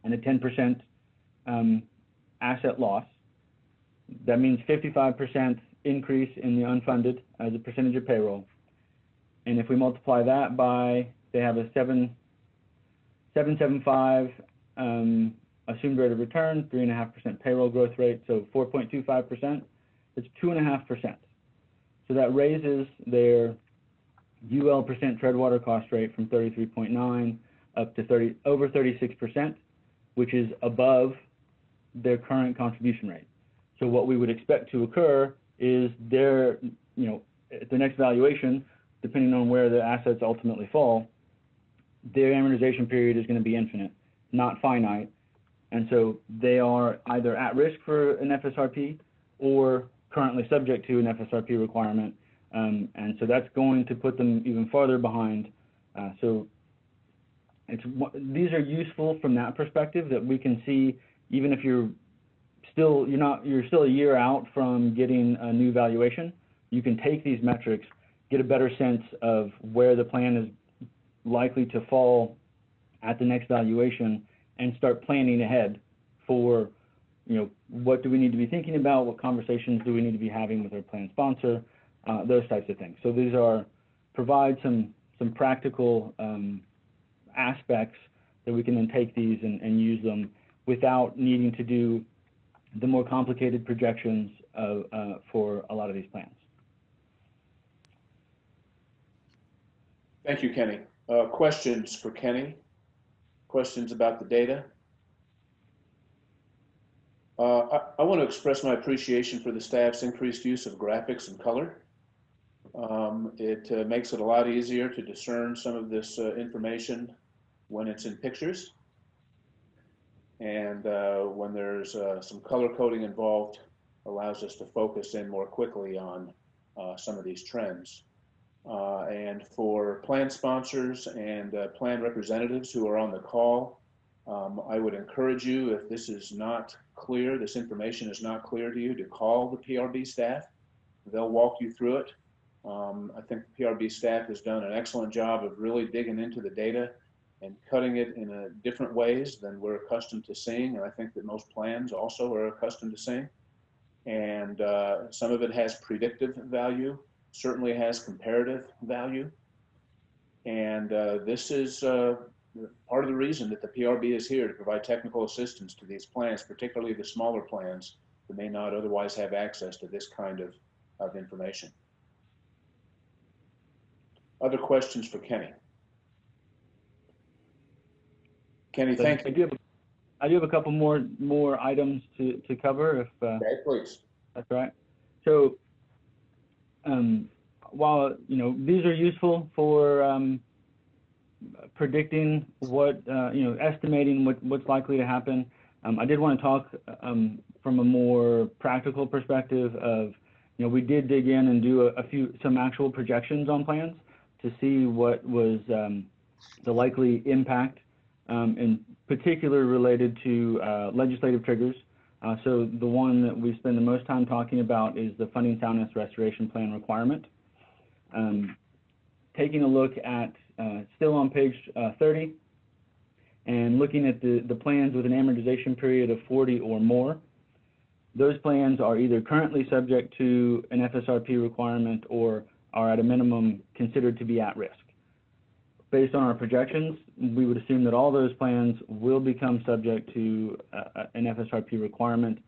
and a 10% asset loss, that means 55% increase in the unfunded as a percentage of payroll. And if we multiply that by, they have a 7.75 assumed rate of return, 3.5% payroll growth rate, so 4.25%, it's 2.5%. So that raises their UL percent tread water cost rate from 33.9 up to over 36%, which is above their current contribution rate. So what we would expect to occur is their, you know, at the next valuation, depending on where the assets ultimately fall, their amortization period is going to be infinite, not finite. And so they are either at risk for an FSRP or currently subject to an FSRP requirement. And so that's going to put them even farther behind. So these are useful from that perspective, that we can see, even if you're still a year out from getting a new valuation, you can take these metrics, get a better sense of where the plan is likely to fall at the next valuation, and start planning ahead for, you know, what do we need to be thinking about, what conversations do we need to be having with our plan sponsor, those types of things. So these provide some practical aspects that we can then take these and use them without needing to do the more complicated projections for a lot of these plans. Thank you, Kenny. Questions for Kenny? Questions about the data? I want to express my appreciation for the staff's increased use of graphics and color. It makes it a lot easier to discern some of this information when it's in pictures. And when there's some color coding involved, allows us to focus in more quickly on some of these trends. And for plan sponsors and plan representatives who are on the call, I would encourage you, if this is not clear, this information is not clear to you, to call the PRB staff. They'll walk you through it. I think the PRB staff has done an excellent job of really digging into the data and cutting it in different ways than we're accustomed to seeing. And I think that most plans also are accustomed to seeing. And some of it has predictive value, certainly has comparative value. And this is part of the reason that the PRB is here, to provide technical assistance to these plans, particularly the smaller plans who may not otherwise have access to this kind of information. Other questions for Kenny? Kenny, thank you. I do have a couple more items to cover, if Okay, please. that's all right. So, while these are useful for predicting what estimating what's likely to happen, I did want to talk from a more practical perspective of we did dig in and do some actual projections on plans to see what was the likely impact, in particular related to legislative triggers. So the one that we spend the most time talking about is the Funding Soundness Restoration Plan requirement. Taking a look at, still on page 30, and looking at the plans with an amortization period of 40 or more, those plans are either currently subject to an FSRP requirement or are at a minimum considered to be at risk. Based on our projections, we would assume that all those plans will become subject to an FSRP requirement,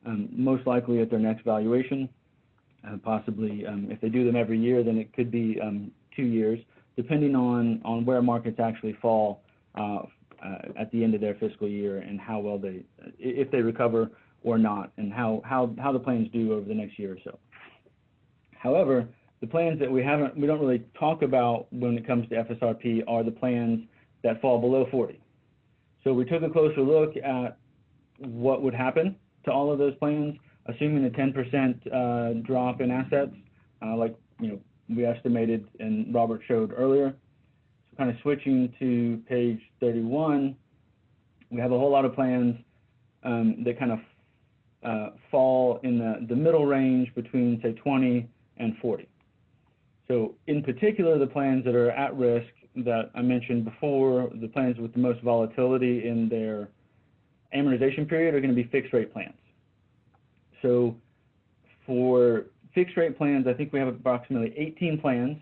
most likely at their next valuation. Possibly, if they do them every year, then it could be 2 years, depending on where markets actually fall at the end of their fiscal year and how well if they recover or not, and how the plans do over the next year or so. However, the plans that we don't really talk about when it comes to FSRP are the plans that fall below 40. So we took a closer look at what would happen to all of those plans, assuming a 10% drop in assets, like we estimated and Robert showed earlier. So kind of switching to page 31, we have a whole lot of plans that kind of fall in the middle range between, say, 20 and 40. So in particular, the plans that are at risk that I mentioned before, the plans with the most volatility in their amortization period, are going to be fixed rate plans. So for fixed rate plans, I think we have approximately 18 plans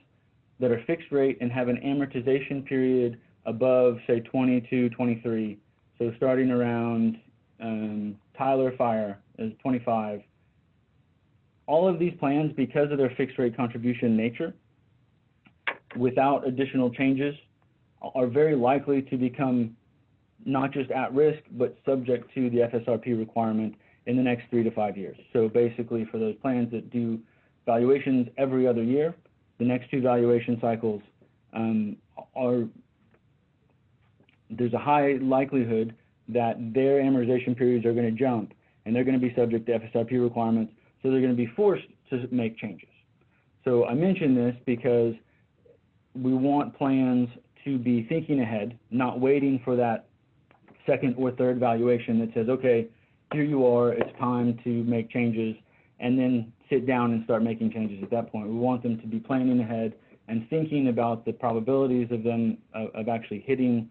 that are fixed rate and have an amortization period above, say, 22, 23. So starting around Tyler Fire is 25. All of these plans, because of their fixed rate contribution nature, without additional changes, are very likely to become not just at risk, but subject to the FSRP requirement in the next 3 to 5 years. So basically, for those plans that do valuations every other year, the next 2 valuation cycles there's a high likelihood that their amortization periods are going to jump, and they're going to be subject to FSRP requirements. So they're going to be forced to make changes. So I mention this because we want plans to be thinking ahead, not waiting for that second or third valuation that says, okay, here you are, it's time to make changes, and then sit down and start making changes at that point. We want them to be planning ahead and thinking about the probabilities of them of actually hitting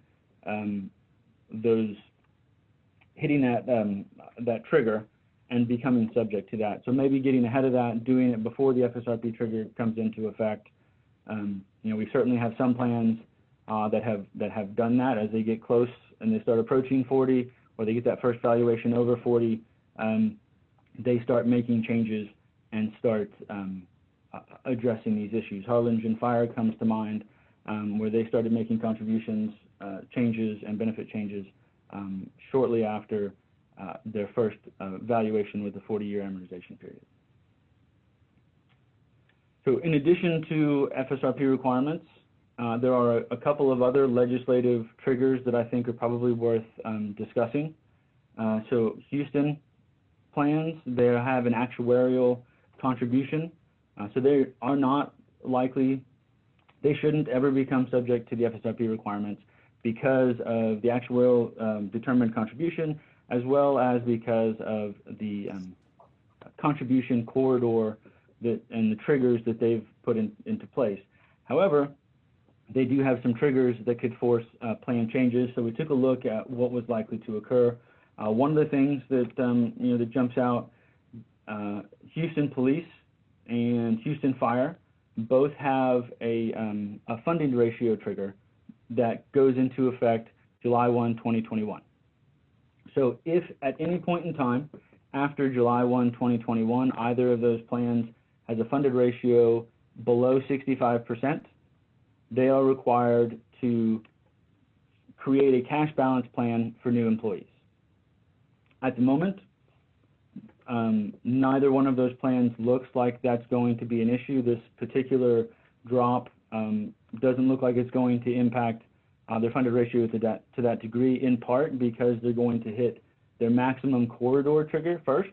that trigger and becoming subject to that. So maybe getting ahead of that, doing it before the FSRP trigger comes into effect. We certainly have some plans that have done that as they get close and they start approaching 40, or they get that first valuation over 40. They start making changes and start addressing these issues. Harlingen Fire comes to mind, where they started making contributions, changes, and benefit changes shortly after their first valuation with the 40-year amortization period. So in addition to FSRP requirements, there are a couple of other legislative triggers that I think are probably worth discussing. So Houston plans, they have an actuarial contribution. So they are not likely, they shouldn't ever become subject to the FSRP requirements because of the actuarial determined contribution, as well as because of the contribution corridor and the triggers that they've put into place. However, they do have some triggers that could force plan changes. So we took a look at what was likely to occur. One of the things that that jumps out, Houston Police and Houston Fire both have a funding ratio trigger that goes into effect July 1, 2021. So if at any point in time after July 1, 2021, either of those plans has a funded ratio below 65%, they are required to create a cash balance plan for new employees. At the moment, neither one of those plans looks like that's going to be an issue. This particular drop doesn't look like it's going to impact their funded ratio to that degree, in part because they're going to hit their maximum corridor trigger first,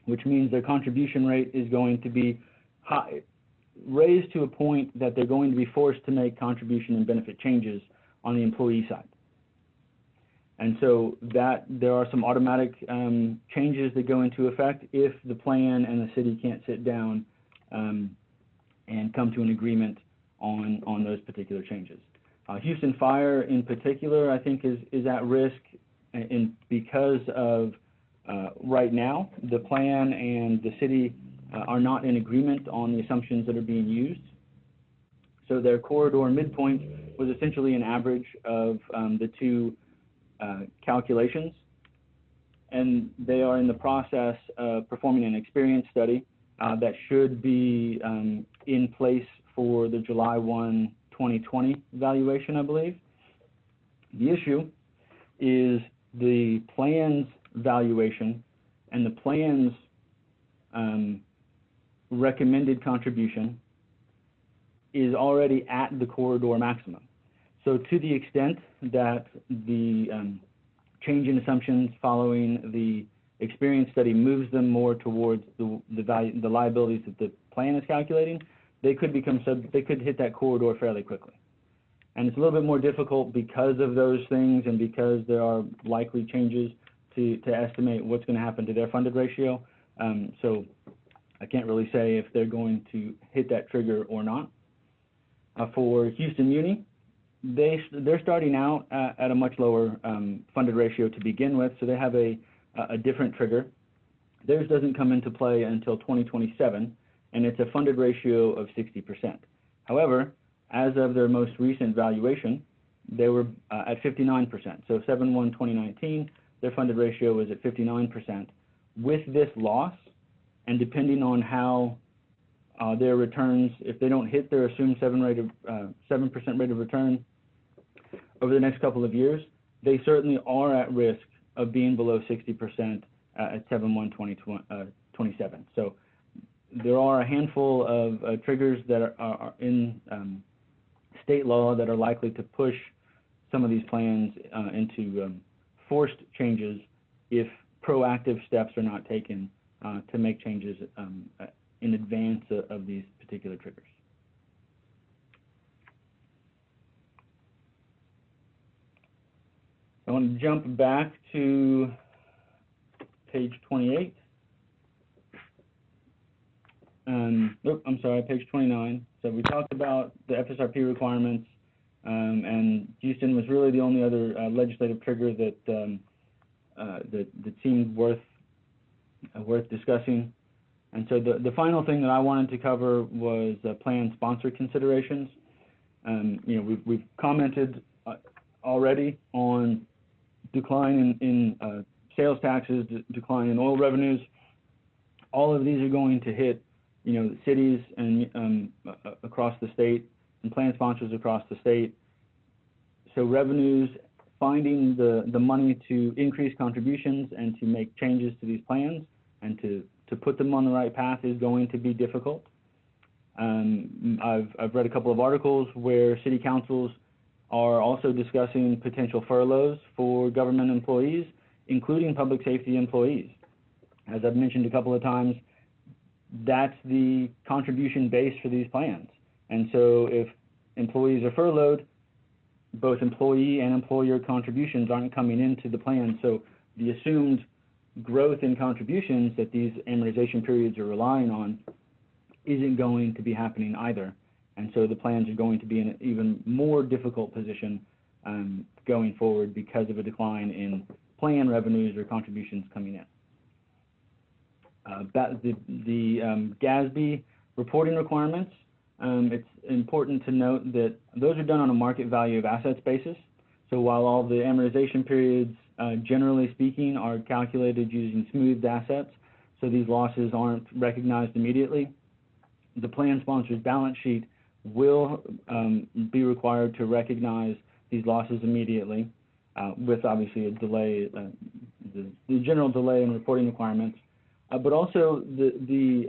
which means their contribution rate is going to be high, raised to a point that they're going to be forced to make contribution and benefit changes on the employee side. And so that there are some automatic changes that go into effect if the plan and the city can't sit down and come to an agreement on those particular changes. Houston Fire in particular, I think is at risk because of right now, the plan and the city are not in agreement on the assumptions that are being used. So their corridor midpoint was essentially an average of the two calculations, and they are in the process of performing an experience study that should be in place for the July 1, 2020 valuation, I believe. The issue is the plan's valuation and the plan's recommended contribution is already at the corridor maximum. So to the extent that the change in assumptions following the experience study moves them more towards the liabilities that the plan is calculating, they could hit that corridor fairly quickly. And it's a little bit more difficult because of those things and because there are likely changes to estimate what's going to happen to their funded ratio. So I can't really say if they're going to hit that trigger or not. For Houston Muni, they're starting out at a much lower funded ratio to begin with, so they have a different trigger. Theirs doesn't come into play until 2027, and it's a funded ratio of 60%. However, as of their most recent valuation, they were at 59%. So 7/1/2019, their funded ratio was at 59%. With this loss, and depending on how their returns, if they don't hit their assumed 7% rate of return over the next couple of years, they certainly are at risk of being below 60% at 7/1/2027. So there are a handful of triggers that are in state law that are likely to push some of these plans into forced changes if proactive steps are not taken to make changes in advance of these particular triggers. I want to jump back to page 28. I'm sorry, page 29. So we talked about the FSRP requirements, and Houston was really the only other legislative trigger that that seemed worth discussing. And so the final thing that I wanted to cover was plan sponsor considerations. You know, we've commented already on decline in sales taxes, decline in oil revenues. All of these are going to hit, you know, cities and across the state and plan sponsors across the state. So revenues, finding the money to increase contributions and to make changes to these plans and to put them on the right path is going to be difficult. I've read a couple of articles where city councils are also discussing potential furloughs for government employees, including public safety employees. As I've mentioned a couple of times, that's the contribution base for these plans. And so if employees are furloughed, both employee and employer contributions aren't coming into the plan. So the assumed growth in contributions that these amortization periods are relying on isn't going to be happening either. And so the plans are going to be in an even more difficult position going forward because of a decline in plan revenues or contributions coming in. The GASB reporting requirements, it's important to note that those are done on a market value of assets basis. So while all the amortization periods, generally speaking, are calculated using smoothed assets, so these losses aren't recognized immediately, the plan sponsor's balance sheet will be required to recognize these losses immediately, with obviously a delay, the general delay in reporting requirements. But also these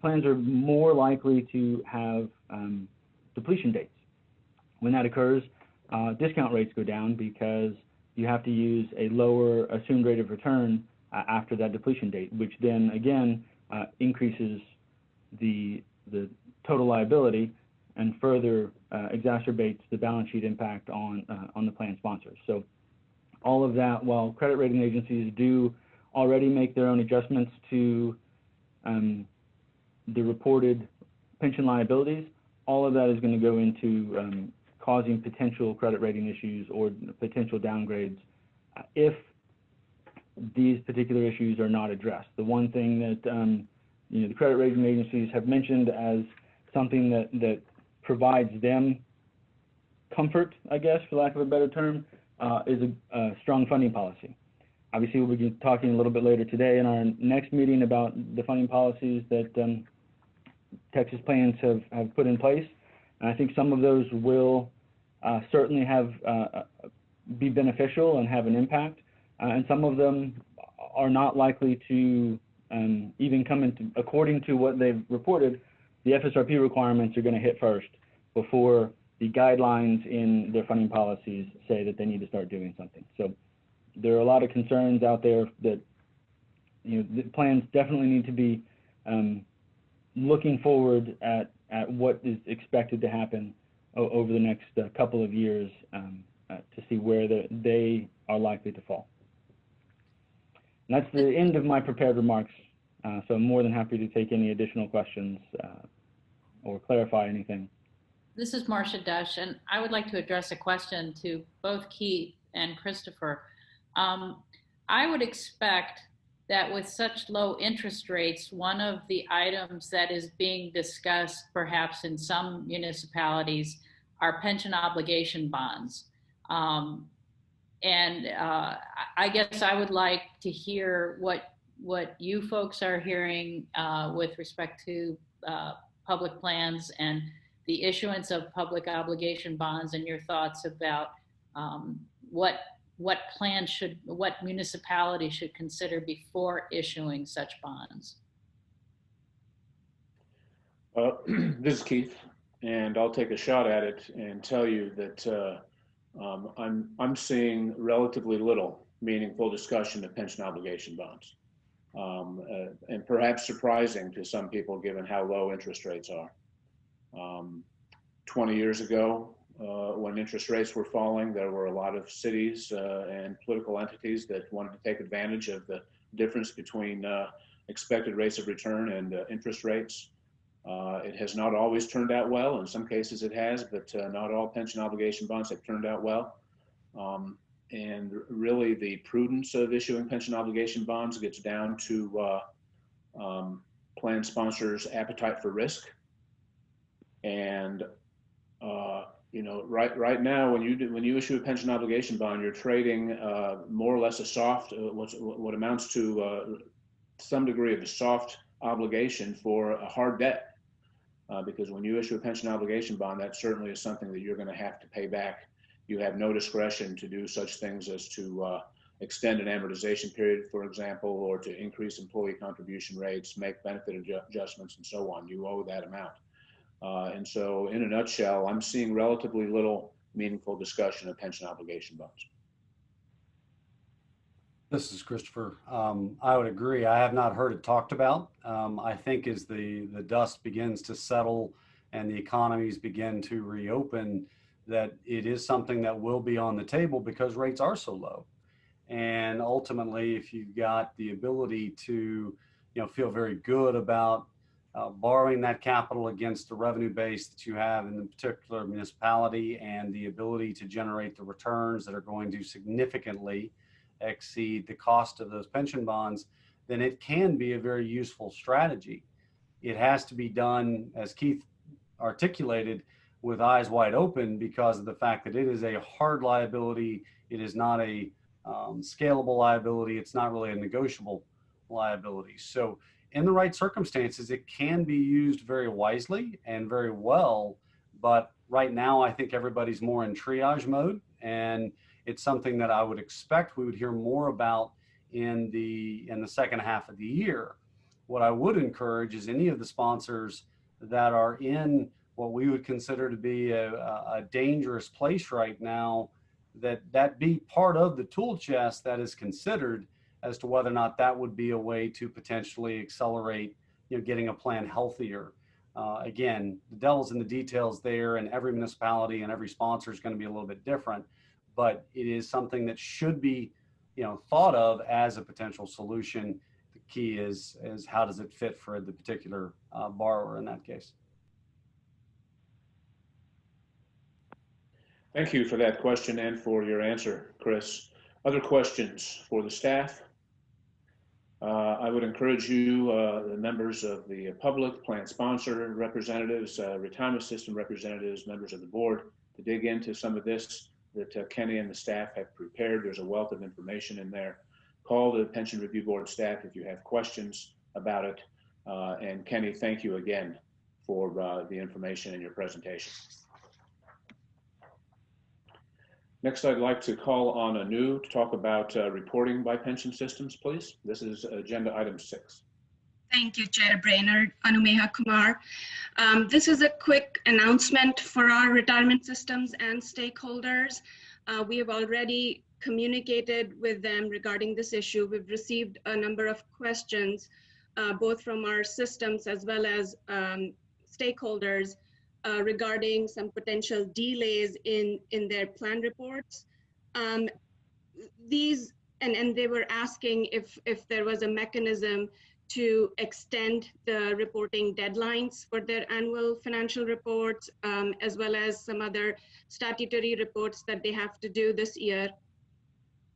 plans are more likely to have depletion dates. When that occurs, discount rates go down because you have to use a lower assumed rate of return after that depletion date, which then again increases the total liability and further exacerbates the balance sheet impact on the plan sponsors. So all of that, while credit rating agencies do already make their own adjustments to the reported pension liabilities, all of that is going to go into causing potential credit rating issues or potential downgrades if these particular issues are not addressed. The one thing that the credit rating agencies have mentioned as something that provides them comfort, I guess, for lack of a better term, is a strong funding policy. Obviously, we'll be talking a little bit later today in our next meeting about the funding policies that Texas plans have put in place. And I think some of those will certainly be beneficial and have an impact, and some of them are not likely to even come into, according to what they've reported, the FSRP requirements are going to hit first before the guidelines in their funding policies say that they need to start doing something. So there are a lot of concerns out there that the plans definitely need to be looking forward at what is expected to happen over the next couple of years to see where they are likely to fall. And that's the end of my prepared remarks. So I'm more than happy to take any additional questions or clarify anything. This is Marcia Dush, and I would like to address a question to both Keith and Christopher. I would expect that with such low interest rates, one of the items that is being discussed perhaps in some municipalities are pension obligation bonds. I guess I would like to hear what you folks are hearing with respect to public plans and the issuance of public obligation bonds, and your thoughts about what municipality should consider before issuing such bonds. This is Keith, and I'll take a shot at it and tell you that I'm seeing relatively little meaningful discussion of pension obligation bonds, and perhaps surprising to some people given how low interest rates are. 20 years ago, when interest rates were falling, there were a lot of cities and political entities that wanted to take advantage of the difference between expected rates of return and interest rates. It has not always turned out well. In some cases it has, but not all pension obligation bonds have turned out well. And really the prudence of issuing pension obligation bonds gets down to plan sponsors' appetite for risk. And right now, when you issue a pension obligation bond, you're trading more or less a soft, what amounts to some degree of a soft obligation for a hard debt, because when you issue a pension obligation bond, that certainly is something that you're going to have to pay back. You have no discretion to do such things as to extend an amortization period, for example, or to increase employee contribution rates, make benefit adjustments, and so on. You owe that amount. And so in a nutshell, I'm seeing relatively little meaningful discussion of pension obligation bonds. This is Christopher. I would agree. I have not heard it talked about. I think as the dust begins to settle and the economies begin to reopen, that it is something that will be on the table because rates are so low. And ultimately, if you've got the ability to, feel very good about borrowing that capital against the revenue base that you have in the particular municipality and the ability to generate the returns that are going to significantly exceed the cost of those pension bonds, then it can be a very useful strategy. It has to be done, as Keith articulated, with eyes wide open because of the fact that it is a hard liability. It is not a scalable liability. It's not really a negotiable liability. So in the right circumstances, it can be used very wisely and very well. But right now, I think everybody's more in triage mode, and it's something that I would expect we would hear more about in the second half of the year. What I would encourage is any of the sponsors that are in what we would consider to be a dangerous place right now, that be part of the tool chest that is considered as to whether or not that would be a way to potentially accelerate, getting a plan healthier. Again, the devil's in the details there, and every municipality and every sponsor is going to be a little bit different, but it is something that should be, thought of as a potential solution. The key is how does it fit for the particular borrower in that case. Thank you for that question and for your answer, Chris. Other questions for the staff? I would encourage you, the members of the public, plan sponsor representatives, retirement system representatives, members of the board, to dig into some of this that Kenny and the staff have prepared. There's a wealth of information in there. Call the Pension Review Board staff if you have questions about it. And Kenny, thank you again for the information in your presentation. Next, I'd like to call on Anu to talk about reporting by pension systems, please. This is agenda item 6. Thank you, Chair Brainerd. Anumeha Kumar. This is a quick announcement for our retirement systems and stakeholders. We have already communicated with them regarding this issue. We've received a number of questions, both from our systems as well as stakeholders, regarding some potential delays in their plan reports. These, and they were asking if there was a mechanism to extend the reporting deadlines for their annual financial reports, as well as some other statutory reports that they have to do this year.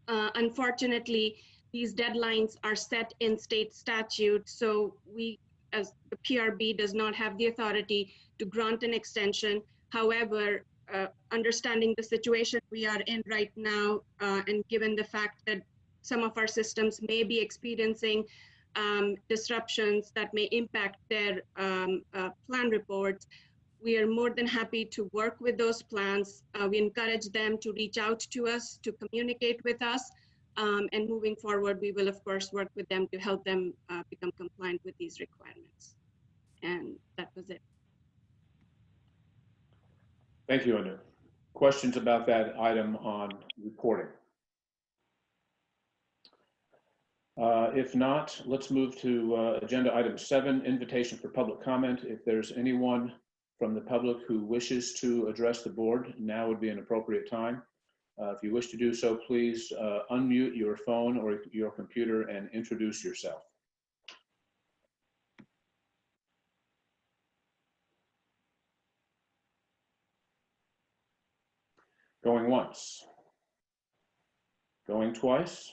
Unfortunately, these deadlines are set in state statute, so we, as the PRB, does not have the authority to grant an extension. However, understanding the situation we are in right now, and given the fact that some of our systems may be experiencing disruptions that may impact their plan reports, we are more than happy to work with those plans. We encourage them to reach out to us, to communicate with us, and moving forward, we will of course work with them to help them become compliant with these requirements. And that was it. Thank you, Anu. Questions about that item on reporting? If not, let's move to agenda item 7, invitation for public comment. If there's anyone from the public who wishes to address the board, now would be an appropriate time. If you wish to do so, please unmute your phone or your computer and introduce yourself. Going once. Going twice.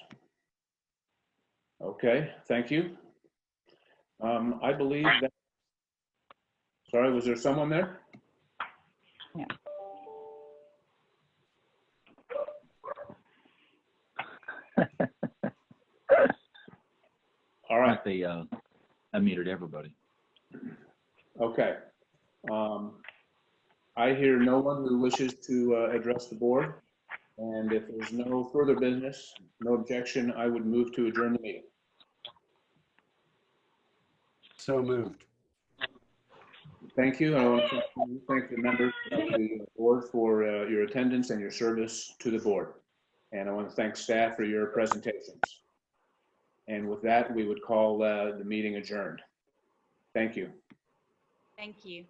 Okay, thank you. I believe that, sorry, was there someone there? Yeah. All right. They unmuted everybody. Okay. I hear no one who wishes to address the board. And if there's no further business, no objection, I would move to adjourn the meeting. So moved. Thank you. I want to thank the members of the board for your attendance and your service to the board. And I want to thank staff for your presentations. And with that, we would call the meeting adjourned. Thank you. Thank you.